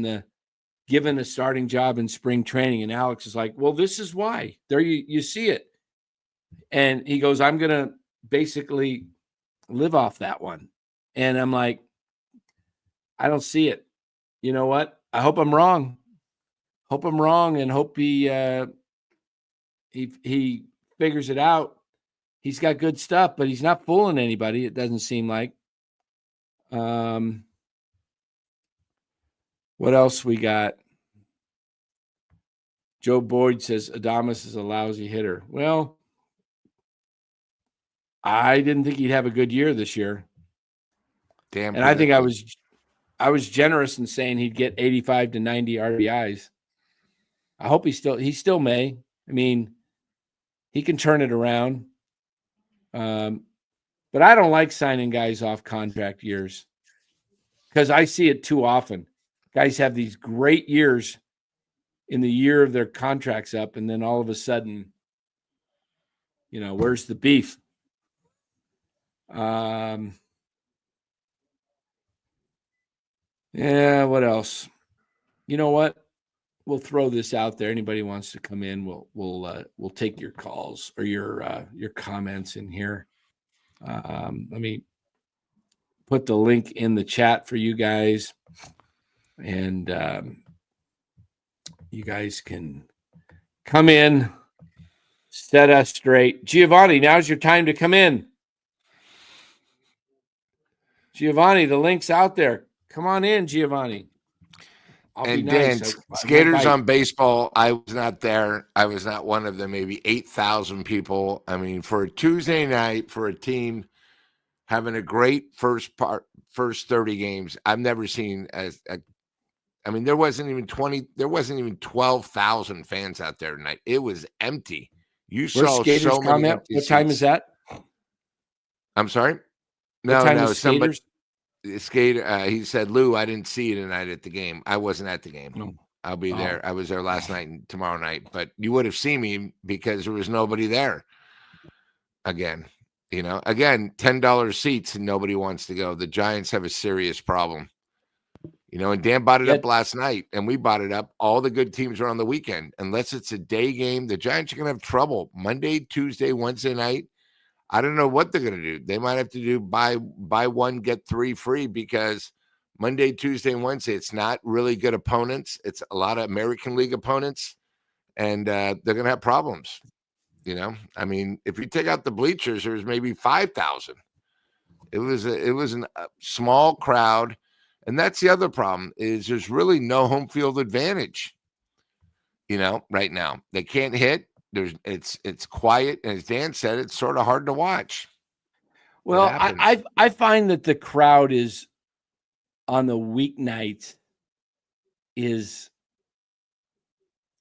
given a starting job in spring training? And Alex is like, well, this is why. There you see it. And he goes, I'm going to basically live off that one. And I'm like, I don't see it. You know what? I hope I'm wrong. And hope he figures it out. He's got good stuff, but he's not fooling anybody. It doesn't seem like. What else we got? Joe Boyd says Adames is a lousy hitter. Well, I didn't think he'd have a good year this year. Damn. And I think I was generous in saying he'd get 85 to 90 RBIs. I hope he still may. I mean, he can turn it around. But I don't like signing guys off contract years because I see it too often. Guys have these great years in the year of their contracts up, and then all of a sudden, where's the beef? Yeah, what else? You know what? We'll throw this out there. Anybody wants to come in, we'll take your calls or your comments in here. Let me put the link in the chat for you guys, and you guys can come in, set us straight. Giovanni, now's your time to come in. Giovanni, the link's out there. Come on in, Giovanni. I'll be And nice. Dan, I won't skaters bite. on baseball, I was not there. I was not one of the maybe 8,000 people. I mean, for a Tuesday night, for a team having a great first 30 games, I've never seen I mean, there wasn't even 12,000 fans out there tonight. It was empty. You Where's saw Skaters so many comment? empty What time is seats. that? I'm sorry? What No, time no, is somebody Skaters? skater. He said, "Lou, I didn't see you tonight at the game. I wasn't at the game. No. I'll be Oh. there. I was there last night and tomorrow night, but you would have seen me because there was nobody there." Again, $10 seats and nobody wants to go. The Giants have a serious problem. And Dan bought it up last night, and we bought it up. All the good teams are on the weekend. Unless it's a day game, the Giants are going to have trouble Monday, Tuesday, Wednesday night. I don't know what they're going to do. They might have to do buy one, get 3 free, because Monday, Tuesday, and Wednesday, it's not really good opponents. It's a lot of American League opponents, and they're going to have problems. I mean, if you take out the bleachers, there's maybe 5,000. It was a small crowd, and that's the other problem is there's really no home field advantage. Right now they can't hit. It's quiet, and as Dan said, it's sort of hard to watch. Well, I find that the crowd is on the weeknights is,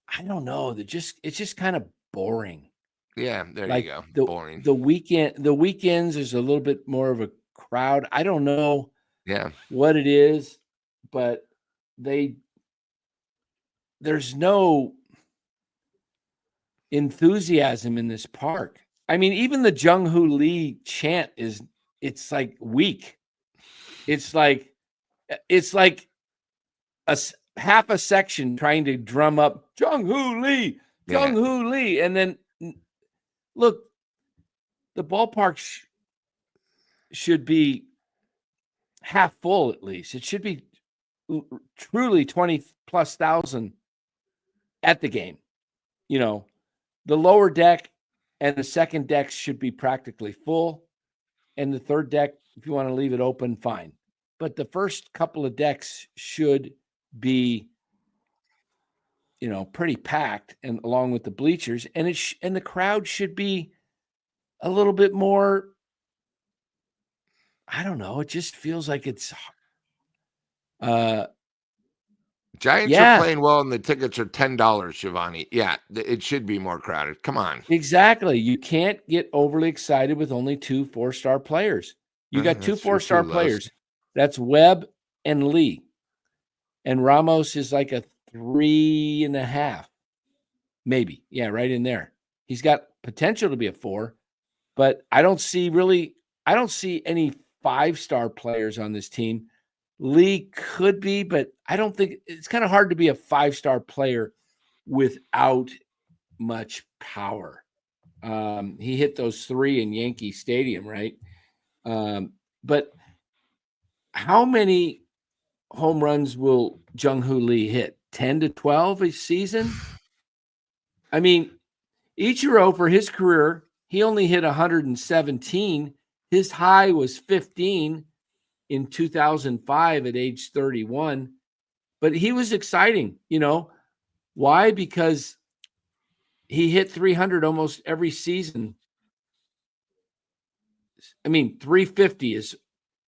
I don't know, it's just kind of boring. Yeah, there Like you go. Boring. The weekends is a little bit more of a crowd. I don't know what it is, but there's no enthusiasm in this park. I mean, even the Jung Hoo Lee chant it's like weak. It's like half a section trying to drum up Jung Hoo Lee, Jung Hoo Lee. And then look, the ballpark should be half full at least. It should be truly 20+ thousand at the game. The lower deck and the second deck should be practically full. And the third deck, if you want to leave it open, fine. But the first couple of decks should be, pretty packed, and along with the bleachers, and and the crowd should be a little bit more. I don't know. It just feels like it's. Giants are playing well, and the tickets are $10, Giovanni. Yeah, it should be more crowded. Come on. Exactly. You can't get overly excited with only 2 4-star players. You got 2 4-star players. That's Webb and Lee. And Ramos is like a 3.5. Maybe. Yeah, right in there. He's got potential to be a 4, but I don't see any 5-star players on this team. Lee could be, but I don't think it's kind of hard to be a 5-star player without much power. He hit those 3 in Yankee Stadium, right? But how many home runs will Jung Hoo Lee hit? 10 to 12 a season? I mean, Ichiro, for his career, he only hit 117. His high was 15 in 2005 at age 31. But he was exciting, Why? Because he hit 300 almost every season. I mean, 350 is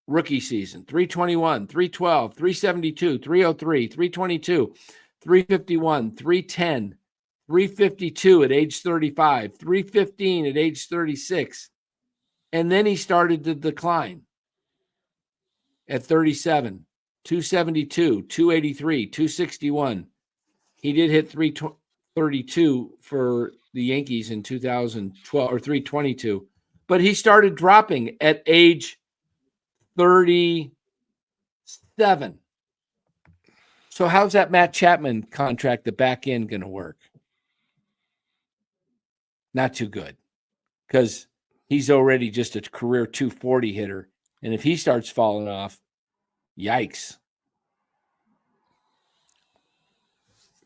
rookie season, 321, 312, 372, 303, 322, 351, 310, 352 at age 35, 315 at age 36. And then he started to decline at 37, 272, 283, 261. He did hit 332 for the Yankees in 2012, or 322. But he started dropping at age 37. So how's that Matt Chapman contract, the back end, going to work? Not too good, because he's already just a career 240 hitter. And if he starts falling off, yikes.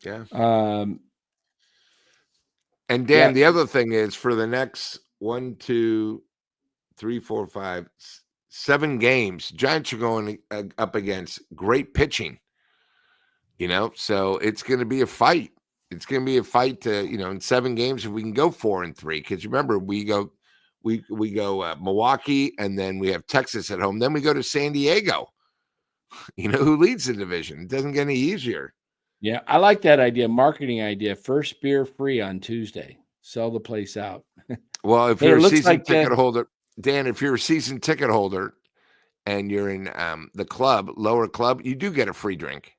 Yeah. And Dan, the other thing is, for the next 1, 2, 3, 4, 5, 7 games. Giants are going up against great pitching. So it's going to be a fight. It's going to be a fight to, in 7 games if we can go 4-3. Because remember, we go Milwaukee, and then we have Texas at home. Then we go to San Diego. Who leads the division? It doesn't get any easier. Yeah, I like that idea. Marketing idea. First beer free on Tuesday. Sell the place out. Well, if you're a season ticket holder, Dan, if you're a season ticket holder and you're in the club, lower club, you do get a free drink.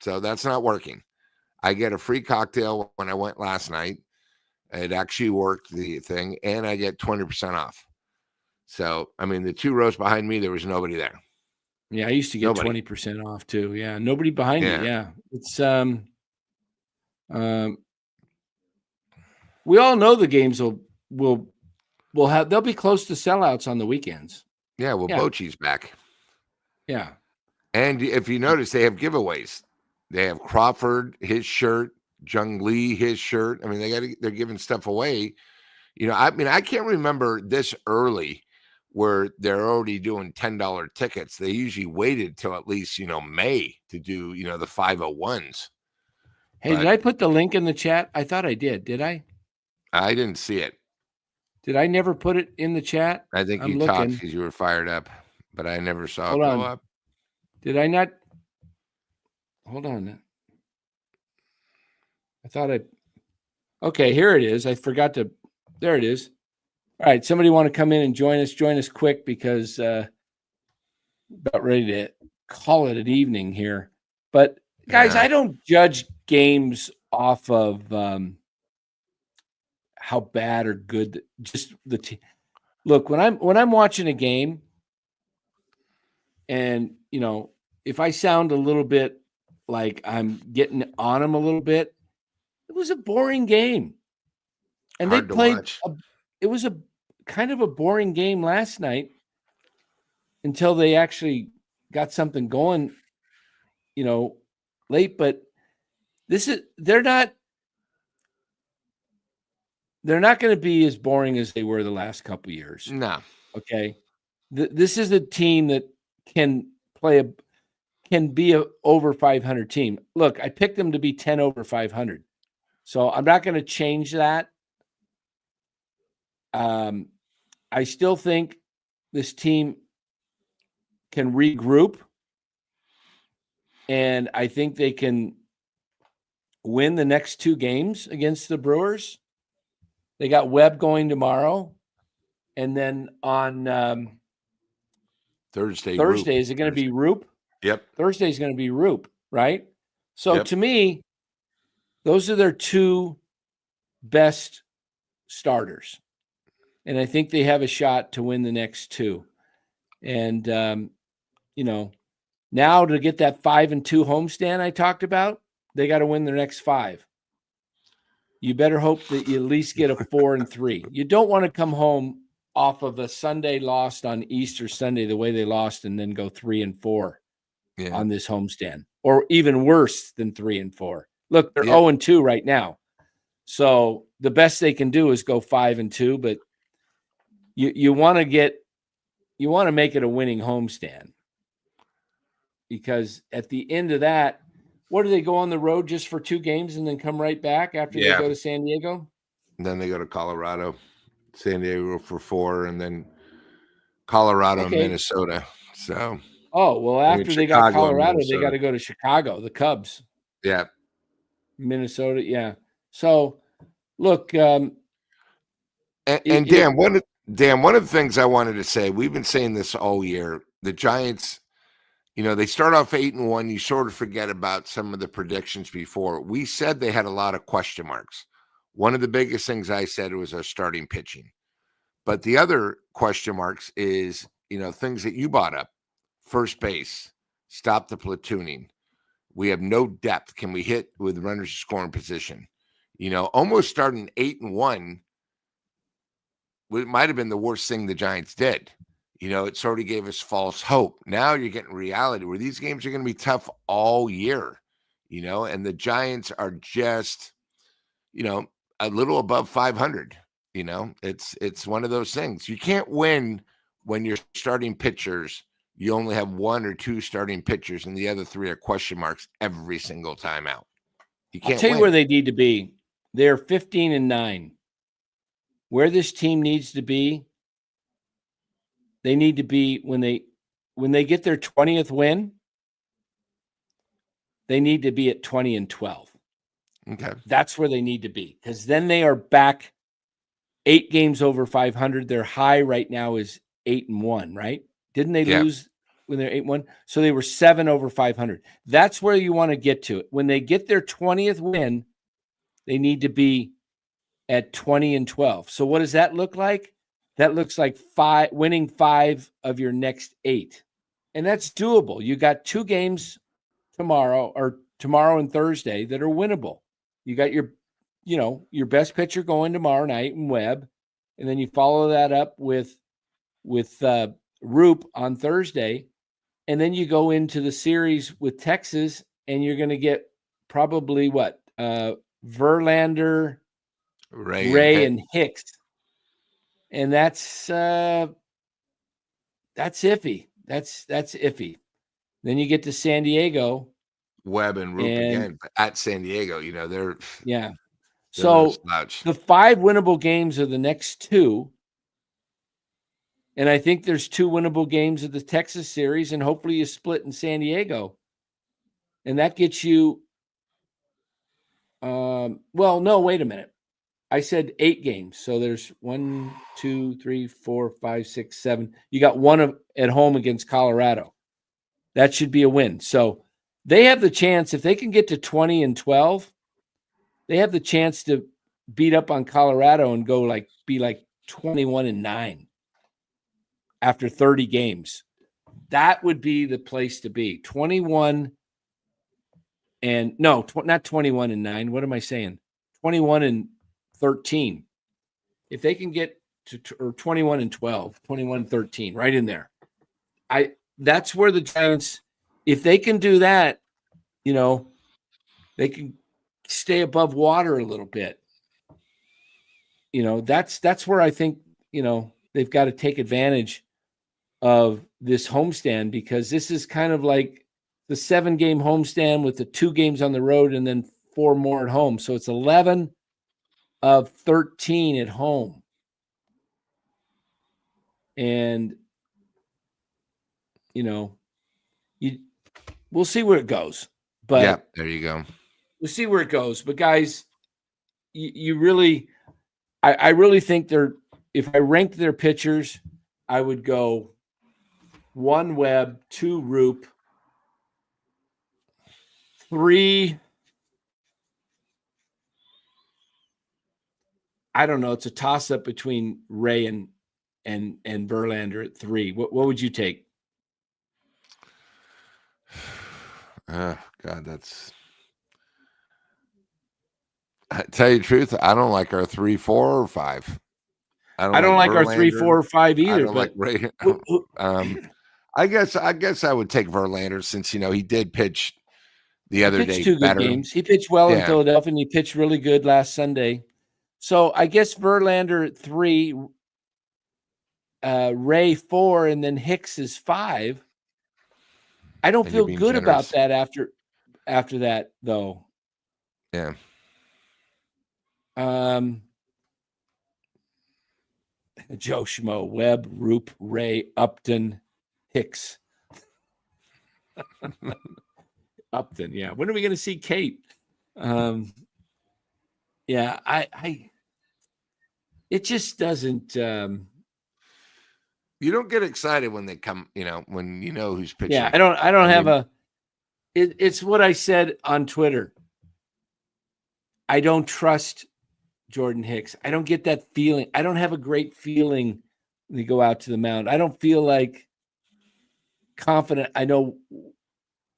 So that's not working. I get a free cocktail when I went last night. It actually worked, the thing, and I get 20% off. So, I mean, the 2 rows behind me, there was nobody there. Yeah, I used to get 20% off too. Yeah, nobody behind me. Yeah, it's we all know the games will have, they'll be close to sellouts on the weekends. Yeah, Bochy's back. Yeah, and if you notice, they have giveaways. They have Crawford, his shirt, Jung Lee, his shirt. I mean, they're giving stuff away. I can't remember this early where they're already doing $10 tickets. They usually waited till at least, May to do, the 501s. Hey, did I put the link in the chat? I thought I did. Did I? I didn't see it. Did I never put it in the chat? I think you talked because you were fired up, but I never saw it go up. Did I not? Hold on. I thought okay, here it is. I forgot to, there it is. All right, somebody want to come in and join us quick because about ready to call it an evening here. But guys, I don't judge games off of how bad or good just the team. Look, when I'm watching a game and, if I sound a little bit like I'm getting on them a little bit, it was a boring game. And Hard they played it was a kind of a boring game last night until they actually got something going, late. But they're not going to be as boring as they were the last couple of years. No. Okay. This is a team that can be a over 500 team. Look, I picked them to be 10 over 500. So I'm not going to change that. I still think this team can regroup, and I think they can win the next 2 games against the Brewers. They got Webb going tomorrow, and then on Thursday is it going to be Roop? Yep. Thursday is going to be Roop, right? So to me, those are their 2 best starters. And I think they have a shot to win the next 2. And, now to get that 5-2 homestand I talked about, they got to win their next 5. You better hope that you at least get a 4-3. You don't want to come home off of a Sunday lost on Easter Sunday the way they lost and then go 3-4 on this homestand, or even worse than 3-4. Look, they're 0-2 right now. So the best they can do is go 5-2, but you want to make it a winning homestand, because at the end of that, what do they go on the road just for 2 games and then come right back after they go to San Diego? And then they go to Colorado, San Diego for 4, and then Colorado and Minnesota. So, after they got Colorado, they got to go to Chicago, the Cubs. Yeah. Minnesota. Yeah. So look, and Dan, one of the things I wanted to say, we've been saying this all year, the Giants, they start off 8-1. You sort of forget about some of the predictions before. We said they had a lot of question marks. One of the biggest things I said was our starting pitching. But the other question marks is, things that you brought up. First base, stop the platooning. We have no depth. Can we hit with runners scoring position? Almost starting 8-1, it might have been the worst thing the Giants did. It sort of gave us false hope. Now you're getting reality where these games are going to be tough all year, and the Giants are just, a little above 500. It's one of those things. You can't win when you're starting pitchers, you only have 1 or 2 starting pitchers, and the other 3 are question marks every single time out. You can't I'll tell you win. where they need to be. They're 15-9. Where this team needs to be, they need to be when they get their 20th win, they need to be at 20-12. Okay. That's where they need to be, because then they are back 8 games over 500. Their high right now is 8-1, right? Didn't they lose when they're 8-1? So they were 7 over 500. That's where you want to get to it. When they get their 20th win, they need to be at 20-12. So what does that look like? That looks like winning 5 of your next 8. And that's doable. You got 2 games tomorrow and Thursday that are winnable. You got your best pitcher going tomorrow night in Webb, and then you follow that up with Roop on Thursday, and then you go into the series with Texas, and you're going to get probably Verlander, Ray and Hicks, and that's iffy. That's iffy. Then you get to San Diego. Webb and Roop again at San Diego. They're So the 5 winnable games are the next 2. And I think there's 2 winnable games of the Texas series, and hopefully you split in San Diego. And that gets you no, wait a minute. I said 8 games. So there's 1, 2, 3, 4, 5, 6, 7. You got 1 at home against Colorado. That should be a win. So they have the chance, if they can get to 20-12, they have the chance to beat up on Colorado and be 21-9 after 30 games. That would be the place to be. 21 and no, not 21-9. What am I saying? 21-13. If they can get to 21-12, 21-13, right in there. That's where the Giants, if they can do that, they can stay above water a little bit. That's where I think, they've got to take advantage of this homestand, because this is kind of like the 7-game homestand with the 2 games on the road and then 4 more at home. So it's 11 of 13 at home. And, we'll see where it goes. But there you go. We'll see where it goes. But guys, you really, I really think if I ranked their pitchers, I would go 1 Webb, 2 Roop, 3. I don't know. It's a toss up between Ray and Verlander at 3. What would you take? God, I tell you the truth, I don't like our 3, 4, or 5. I don't like our 3, 4, or 5 either. I don't like Ray. I guess I would take Verlander, since he did pitch the other day 2 better. good games. He pitched well in Philadelphia, and he pitched really good last Sunday. So I guess Verlander at 3, Ray 4, and then Hicks is 5. I don't feel good about that after that, though. Yeah. Joe Schmo, Webb, Roop, Ray, Upton, Hicks. Upton, yeah. When are we going to see Kate? It just doesn't. You don't get excited when they come, when who's pitching. Yeah, I don't have it's what I said on Twitter. I don't trust Jordan Hicks. I don't get that feeling. I don't have a great feeling when they go out to the mound. I don't feel confident.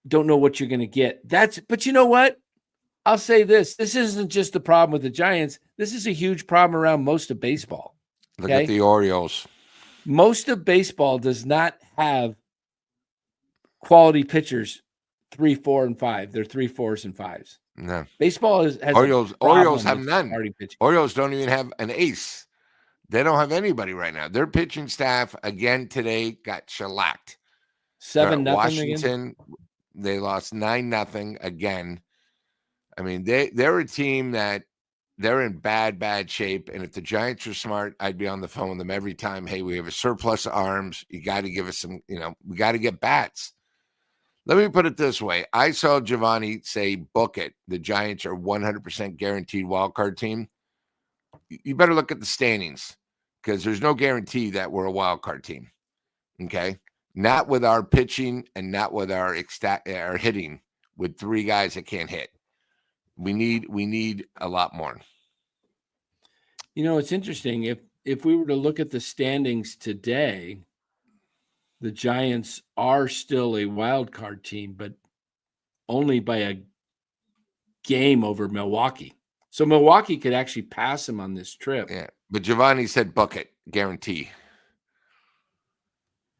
Don't know what you're going to get. But you know what? I'll say this. This isn't just the problem with the Giants. This is a huge problem around most of baseball. Look at the Orioles. Most of baseball does not have quality pitchers 3, 4, and 5. They're 3, 4s, and 5s. No. Baseball has Orioles have none. Orioles don't even have an ace. They don't have anybody right now. Their pitching staff again today got shellacked. They're at 7-0 again. Washington. They lost 9-0 again. I mean, they're a team that they're in bad shape. And if the Giants are smart, I'd be on the phone with them every time. Hey, we have a surplus of arms. You got to give us some, we got to get bats. Let me put it this way. I saw Giovanni say, book it. The Giants are 100% guaranteed wild card team. You better look at the standings because there's no guarantee that we're a wild card team. Okay. Not with our pitching and not with our hitting with 3 guys that can't hit. We need a lot more. It's interesting. If we were to look at the standings today, the Giants are still a wild card team, but only by a game over Milwaukee. So Milwaukee could actually pass them on this trip. Yeah, but Giovanni said bucket guarantee.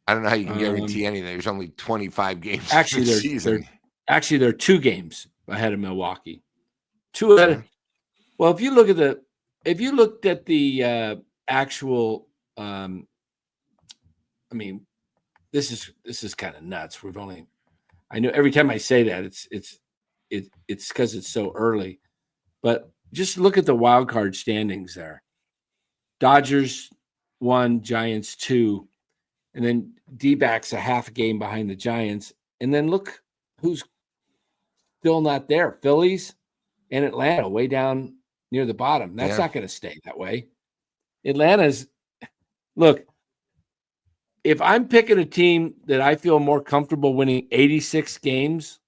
I don't know how you can guarantee anything. There's only 25 games actually this season. They're 2 games ahead of Milwaukee. 2 ahead. Well, if you looked at the actual, this is kind of nuts. I know every time I say that it's because it's so early, but just look at the wild card standings there. Dodgers 1, Giants 2, and then D-backs a half a game behind the Giants. And then look who's still not there. Phillies and Atlanta way down near the bottom. That's not going to stay that way. Look, if I'm picking a team that I feel more comfortable winning 86 games,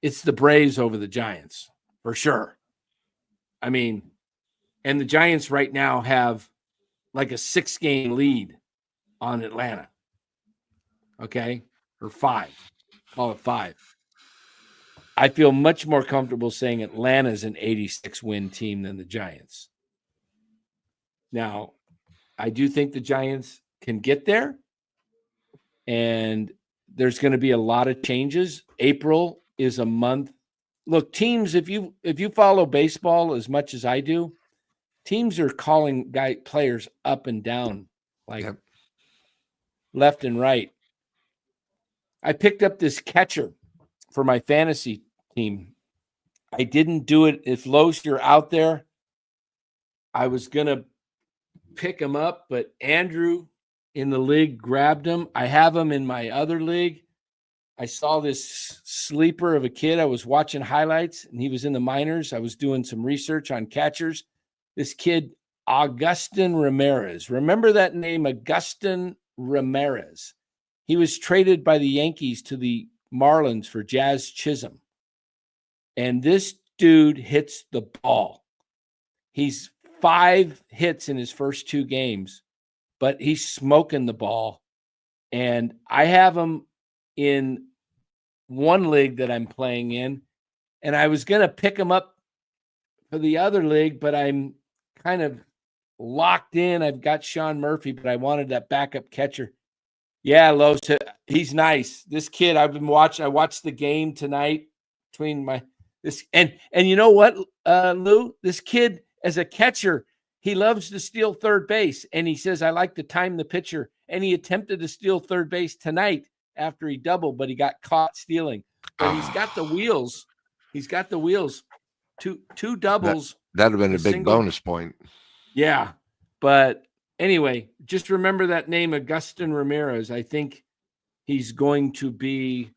it's the Braves over the Giants for sure. I mean, and the Giants right now have like a 6-game lead on Atlanta. Okay. Or 5. Call it 5. I feel much more comfortable saying Atlanta's an 86-win team than the Giants. Now, I do think the Giants can get there, and there's going to be a lot of changes. April is a month. Look, teams, if you follow baseball as much as I do, teams are calling players up and down, left and right. I picked up this catcher for my fantasy team. I didn't do it. If Los, you're out there, I was going to pick him up, but Andrew in the league grabbed him. I have him in my other league. I saw this sleeper of a kid. I was watching highlights, and he was in the minors. I was doing some research on catchers. This kid, Agustin Ramirez. Remember that name, Agustin Ramirez? He was traded by the Yankees to the Marlins for Jazz Chisholm. And this dude hits the ball. He's 5 hits in his first 2 games, but he's smoking the ball. And I have him in one league that I'm playing in, and I was going to pick him up for the other league, but I'm kind of locked in. I've got Sean Murphy, but I wanted that backup catcher. Yeah, Los, he's nice. This kid, I've been watching. I watched the game tonight between and you know what, Lou? This kid, as a catcher, he loves to steal third base, and he says, I like to time the pitcher. And he attempted to steal third base tonight after he doubled, but he got caught stealing. But he's got the wheels. He's got the wheels. Two doubles. That'd have been a big bonus point. Yeah. But anyway, just remember that name, Agustin Ramirez. I think he's going to be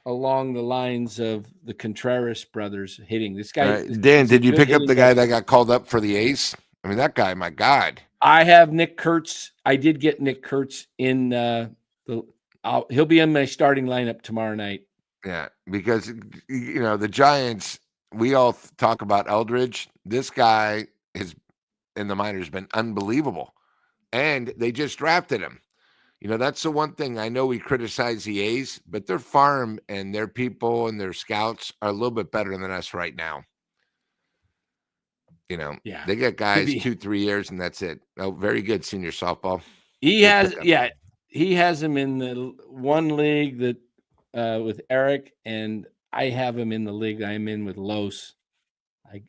along the lines of the Contreras brothers hitting. This guy. Dan, did you pick up the guy that got called up for the Ace? I mean, that guy, my God. I have Nick Kurtz. I did get Nick Kurtz in he'll be in my starting lineup tomorrow night. Yeah, because, the Giants, we all talk about Eldridge. This guy is in the minors been unbelievable. And they just drafted him. That's the one thing. I know we criticize the A's, but their farm and their people and their scouts are a little bit better than us right now. They get guys 2-3 years and that's it. Oh, very good senior softball. He has him in the one league that with Eric, and I have him in the league I'm in with Los.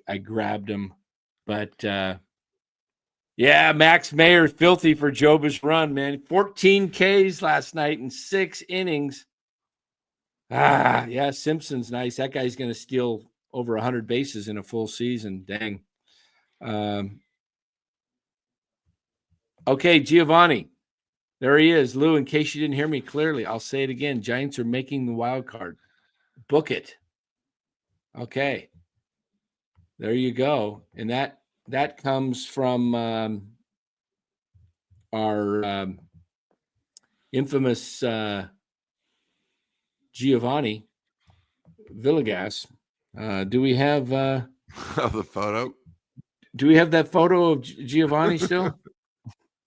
I grabbed him, but Yeah, Max Mayer, filthy for Joba's run, man. 14 Ks last night in 6 innings. Yeah, Simpson's nice. That guy's going to steal over 100 bases in a full season. Dang. Okay, Giovanni. There he is. Lou, in case you didn't hear me clearly, I'll say it again. Giants are making the wild card. Book it. Okay. There you go. And that comes from our infamous Giovanni Villegas. Do we have the photo? Do we have that photo of Giovanni still?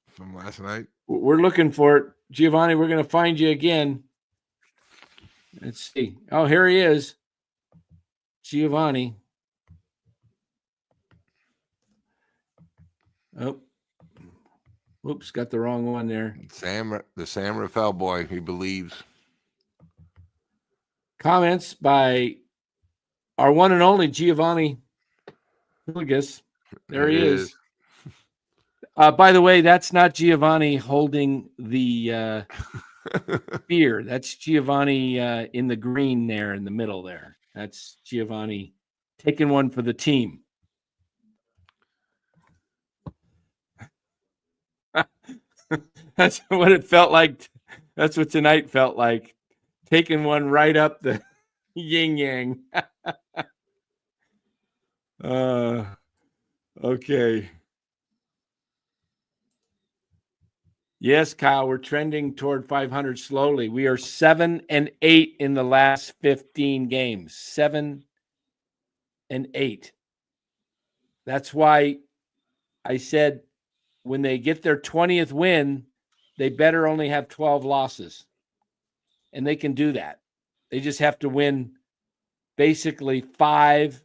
From last night? We're looking for it. Giovanni, we're going to find you again. Let's see. Oh, here he is. Giovanni. Oh. Oops, got the wrong one there. The Sam Rafael boy, he believes. Comments by our one and only Giovanni Villegas. There he is. By the way, that's not Giovanni holding the spear. That's Giovanni in the green there in the middle there. That's Giovanni taking one for the team. That's what it felt like. That's what tonight felt like. Taking one right up the yin yang. Okay. Yes, Kyle, we're trending toward 500 slowly. We are 7-8 in the last 15 games. 7-8. That's why I said when they get their 20th win, they better only have 12 losses. And they can do that. They just have to win basically 5,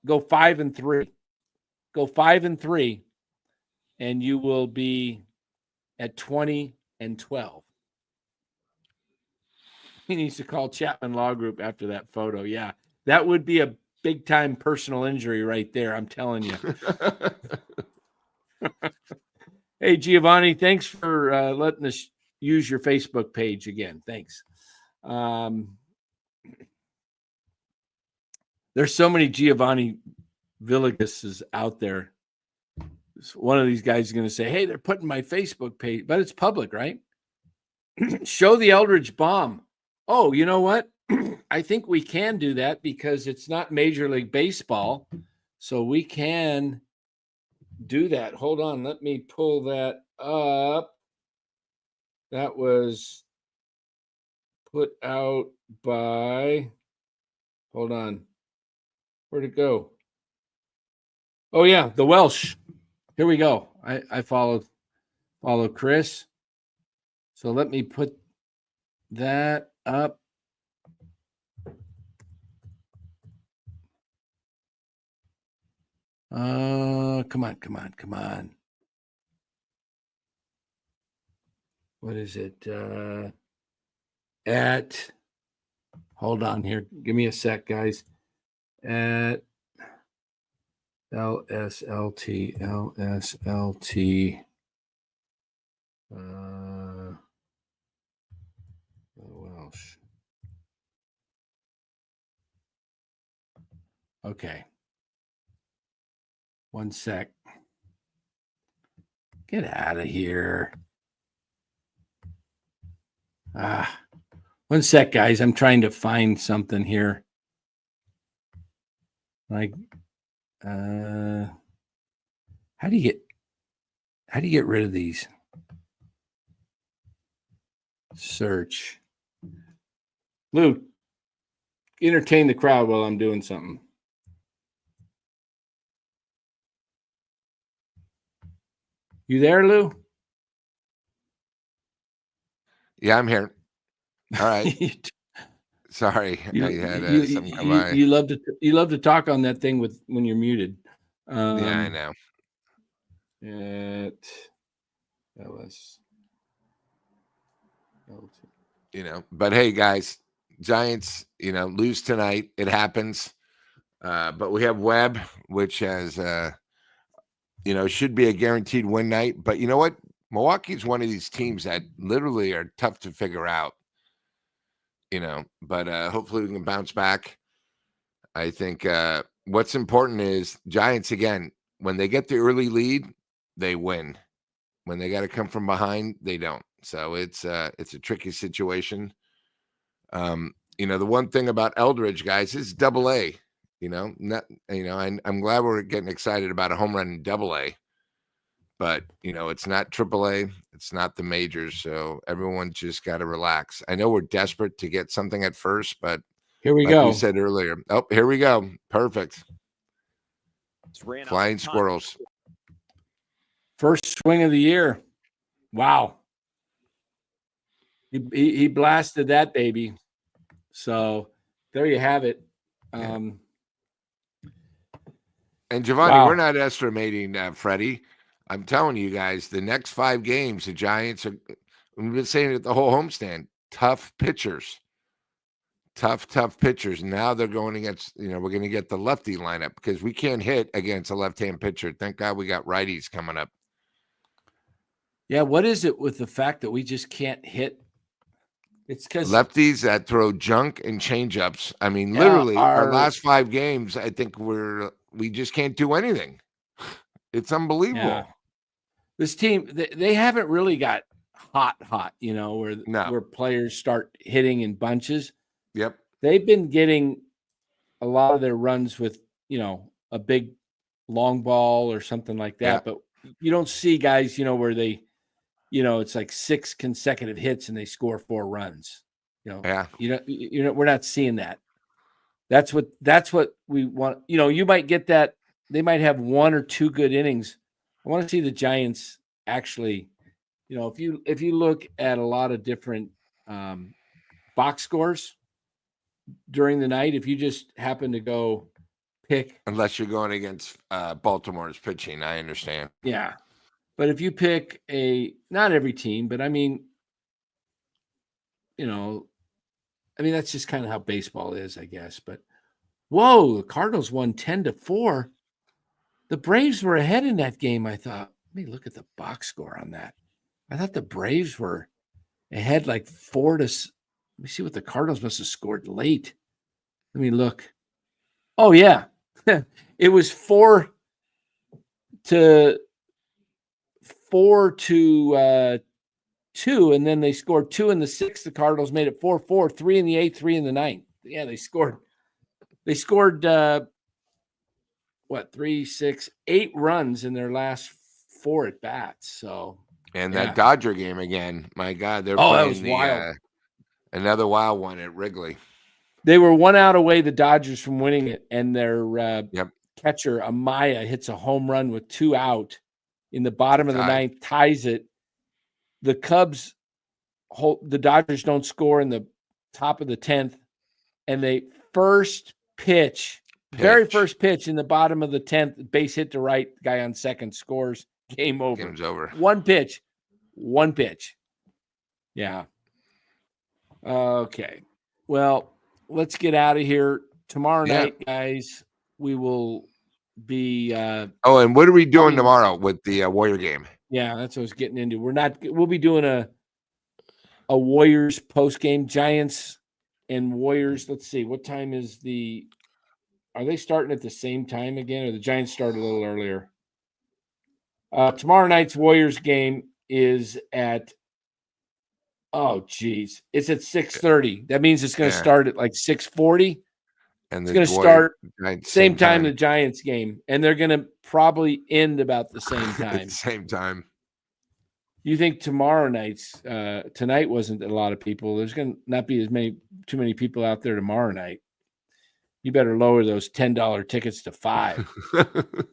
go 5-3. Go 5-3, and you will be at 20-12. He needs to call Chapman Law Group after that photo. Yeah, that would be a big time personal injury right there. I'm telling you. Hey, Giovanni, thanks for letting us use your Facebook page again. Thanks. There's so many Giovanni Villegases out there. One of these guys is going to say, hey, they're putting my Facebook page, but it's public, right? Show the Eldridge bomb. Oh, you know what? I think we can do that because it's not Major League Baseball. So we can do that. Hold on. Let me pull that up. That was put out by, hold on. Where'd it go? Oh, yeah, the Welsh. Here we go. I follow Chris. So let me put that up. Come on. What is it? Hold on here. Give me a sec, guys. At LSLT. Welsh. Okay. One sec. Get out of here. One sec, guys. I'm trying to find something here. Like, how do you get rid of these? Search. Lou, entertain the crowd while I'm doing something. You there, Lou? Yeah, I'm here. All right. Sorry, I had something come by. You love to talk on that thing when you're muted. Yeah, I know. At LS. But hey, guys, Giants, lose tonight. It happens. But we have Webb, which has should be a guaranteed win night. But you know what? Milwaukee's one of these teams that literally are tough to figure out. But hopefully we can bounce back. I think what's important is Giants, again, when they get the early lead, they win. When they got to come from behind, they don't. So it's a tricky situation. The one thing about Eldridge, guys, is AA. I'm glad we're getting excited about a home run in AA. But, it's not AAA. It's not the majors. So everyone just got to relax. I know we're desperate to get something at first, but Here we like go. we said earlier. Oh, here we go. Perfect. Flying squirrels. First swing of the year. Wow. He blasted that baby. So there you have it. And Giovanni, wow. We're not estimating Freddie. I'm telling you guys, the next 5 games, the Giants are, we've been saying it the whole homestand, tough pitchers. Tough pitchers. Now they're going against, we're going to get the lefty lineup because we can't hit against a left-hand pitcher. Thank God we got righties coming up. Yeah, what is it with the fact that we just can't hit? It's because lefties that throw junk and changeups. I mean, literally, our last 5 games, I think we just can't do anything. It's unbelievable. Yeah. This team, they haven't really got hot, where players start hitting in bunches. Yep. They've been getting a lot of their runs with, a big long ball or something like that. Yeah. But you don't see guys, where they, it's like 6 consecutive hits and they score 4 runs. Yeah. We're not seeing that. That's what we want. You might get that. They might have 1 or 2 good innings. I want to see the Giants actually, if you look at a lot of different box scores during the night, if you just happen to go pick, unless you're going against Baltimore's pitching, I understand. Yeah. But if you pick not every team, but I mean, that's just kind of how baseball is, I guess. But whoa, the Cardinals won 10-4. The Braves were ahead in that game, I thought. Let me look at the box score on that. I thought the Braves were ahead like 4 to. Let me see what the Cardinals must have scored late. Let me look. Oh, yeah. It was 4 to 2, and then they scored 2 in the 6th. The Cardinals made it 4-4, 3 in the 8th, 3 in the 9th. Yeah, they scored 3, 6, 8 runs in their last 4 at bats. So, and that Dodger game again, my God, they're that playing was wild. Another wild one at Wrigley. They were 1 out away, the Dodgers, from winning it, and their catcher Amaya hits a home run with 2 out in the bottom of the 9th, ties it. The the Dodgers don't score in the top of the 10th, and they very first pitch in the bottom of the 10th, base hit to right, guy on second scores, game over. Game's over. One pitch. Yeah. Okay. Well, let's get out of here. Tomorrow night, guys, we will be and what are we doing tomorrow with the Warrior game? Yeah, that's what I was getting into. We'll be doing a Warriors post-game. Giants and Warriors. Let's see. What time are they starting at the same time again, or the Giants start a little earlier? Tomorrow night's Warriors game is at it's at 6:30. That means it's going to start at like 6:40. And it's going to start same time the Giants game, and they're going to probably end about the same time. Same time. You think tomorrow tonight wasn't a lot of people. There's going to not be too many people out there tomorrow night. You better lower those $10 tickets to $5.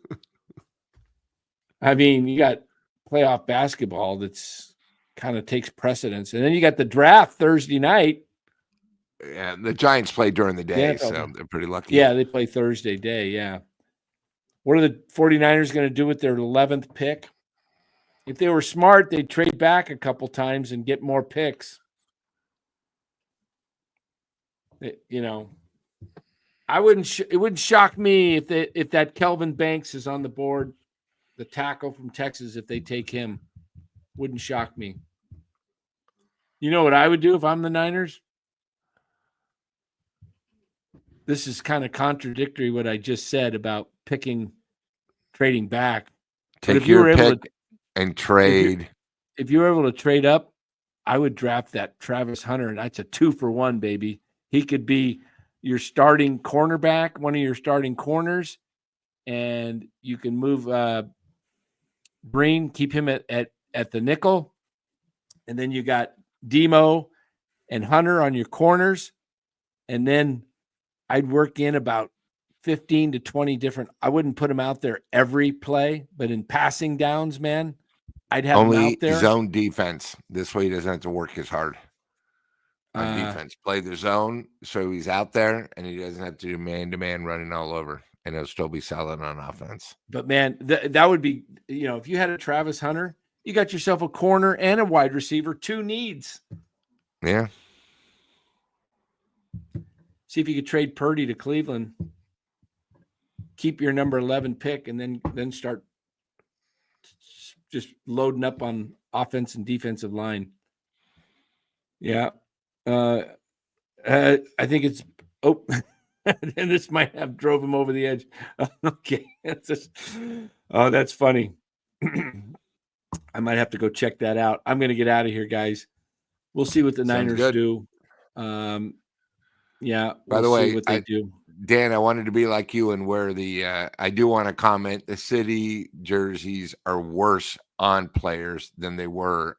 I mean, you got playoff basketball that's kind of takes precedence, and then you got the draft Thursday night. Yeah, the Giants play during the day, so they're pretty lucky. Yeah, they play Thursday day, yeah. What are the 49ers going to do with their 11th pick? If they were smart, they'd trade back a couple times and get more picks. It wouldn't shock me if that Kelvin Banks is on the board the tackle from Texas, if they take him. Wouldn't shock me. You know what I would do if I'm the Niners? This is kind of contradictory what I just said about trading back. Take your pick and trade. If you were able to trade up, I would draft that Travis Hunter, and that's a 2-for-1, baby. He could be your starting cornerback, one of your starting corners, and you can move Breen, keep him at the nickel, and then you got Demo and Hunter on your corners, and then I'd work in about 15 to 20 different. I wouldn't put him out there every play, but in passing downs, man, I'd have him out there. Zone defense. This way he doesn't have to work as hard on defense. Play the zone so he's out there and he doesn't have to do man-to-man running all over, and he'll still be solid on offense. But, man, that would be, if you had a Travis Hunter, you got yourself a corner and a wide receiver, 2 needs. Yeah. See if you could trade Purdy to Cleveland. Keep your number 11 pick and then start just loading up on offense and defensive line. Yeah. I think it's and this might have drove him over the edge. Okay. That's funny. I might have to go check that out. I'm going to get out of here, guys. We'll see what the Niners do. Yeah. By the way, what they do. Dan, I wanted to be like you and wear I do want to comment, the city jerseys are worse on players than they were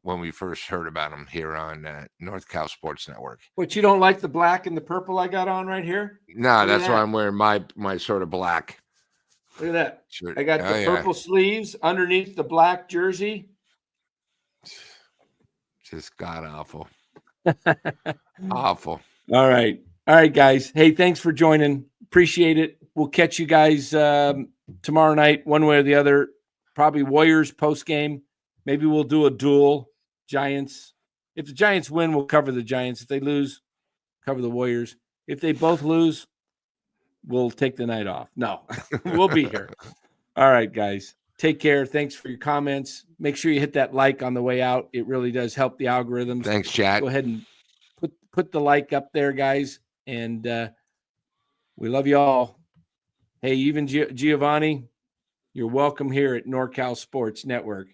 when we first heard about them here on North Cal Sports Network. But you don't like the black and the purple I got on right here? No, that's why I'm wearing my sort of black. Look at that. Shirt. I got the purple sleeves underneath the black jersey. Just god awful. Awful. All right, guys. Hey, thanks for joining. Appreciate it. We'll catch you guys tomorrow night, one way or the other. Probably Warriors post game. Maybe we'll do a duel. Giants. If the Giants win, we'll cover the Giants. If they lose, cover the Warriors. If they both lose, we'll take the night off. No, we'll be here. All right, guys. Take care. Thanks for your comments. Make sure you hit that like on the way out. It really does help the algorithms. Thanks, chat. Go ahead and put the like up there, guys. And we love you all. Hey, even Giovanni, you're welcome here at NorCal Sports Network.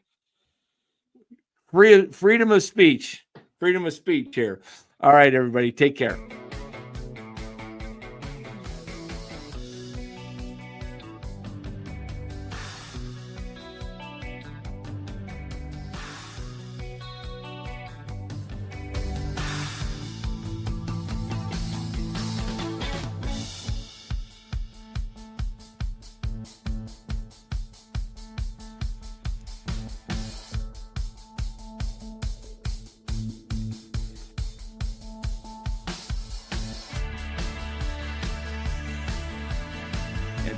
Freedom of speech. Freedom of speech here. All right, everybody. Take care.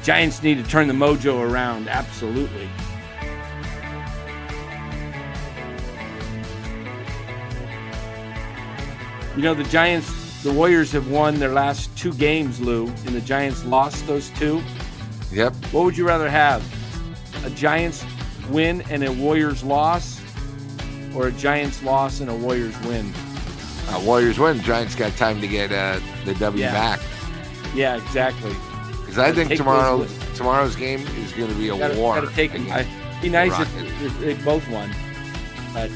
Giants need to turn the mojo around. Absolutely. The Giants, the Warriors have won their last 2 games, Lou, and the Giants lost those 2. Yep. What would you rather have? A Giants win and a Warriors loss, or a Giants loss and a Warriors win? Warriors win. Giants got time to get the W back. Yeah, exactly. Because I think tomorrow's game is going to be a war. Gotta take them. Be nice if they both won, but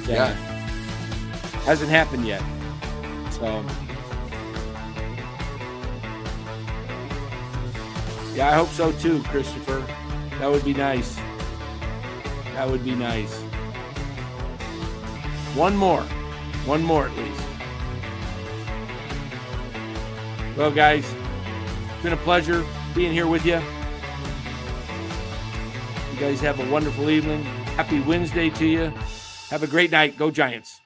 hasn't happened yet. So, yeah, I hope so too, Christopher. That would be nice. That would be nice. One more at least. Well, guys, it's been a pleasure being here with you. You guys have a wonderful evening. Happy Wednesday to you. Have a great night. Go Giants.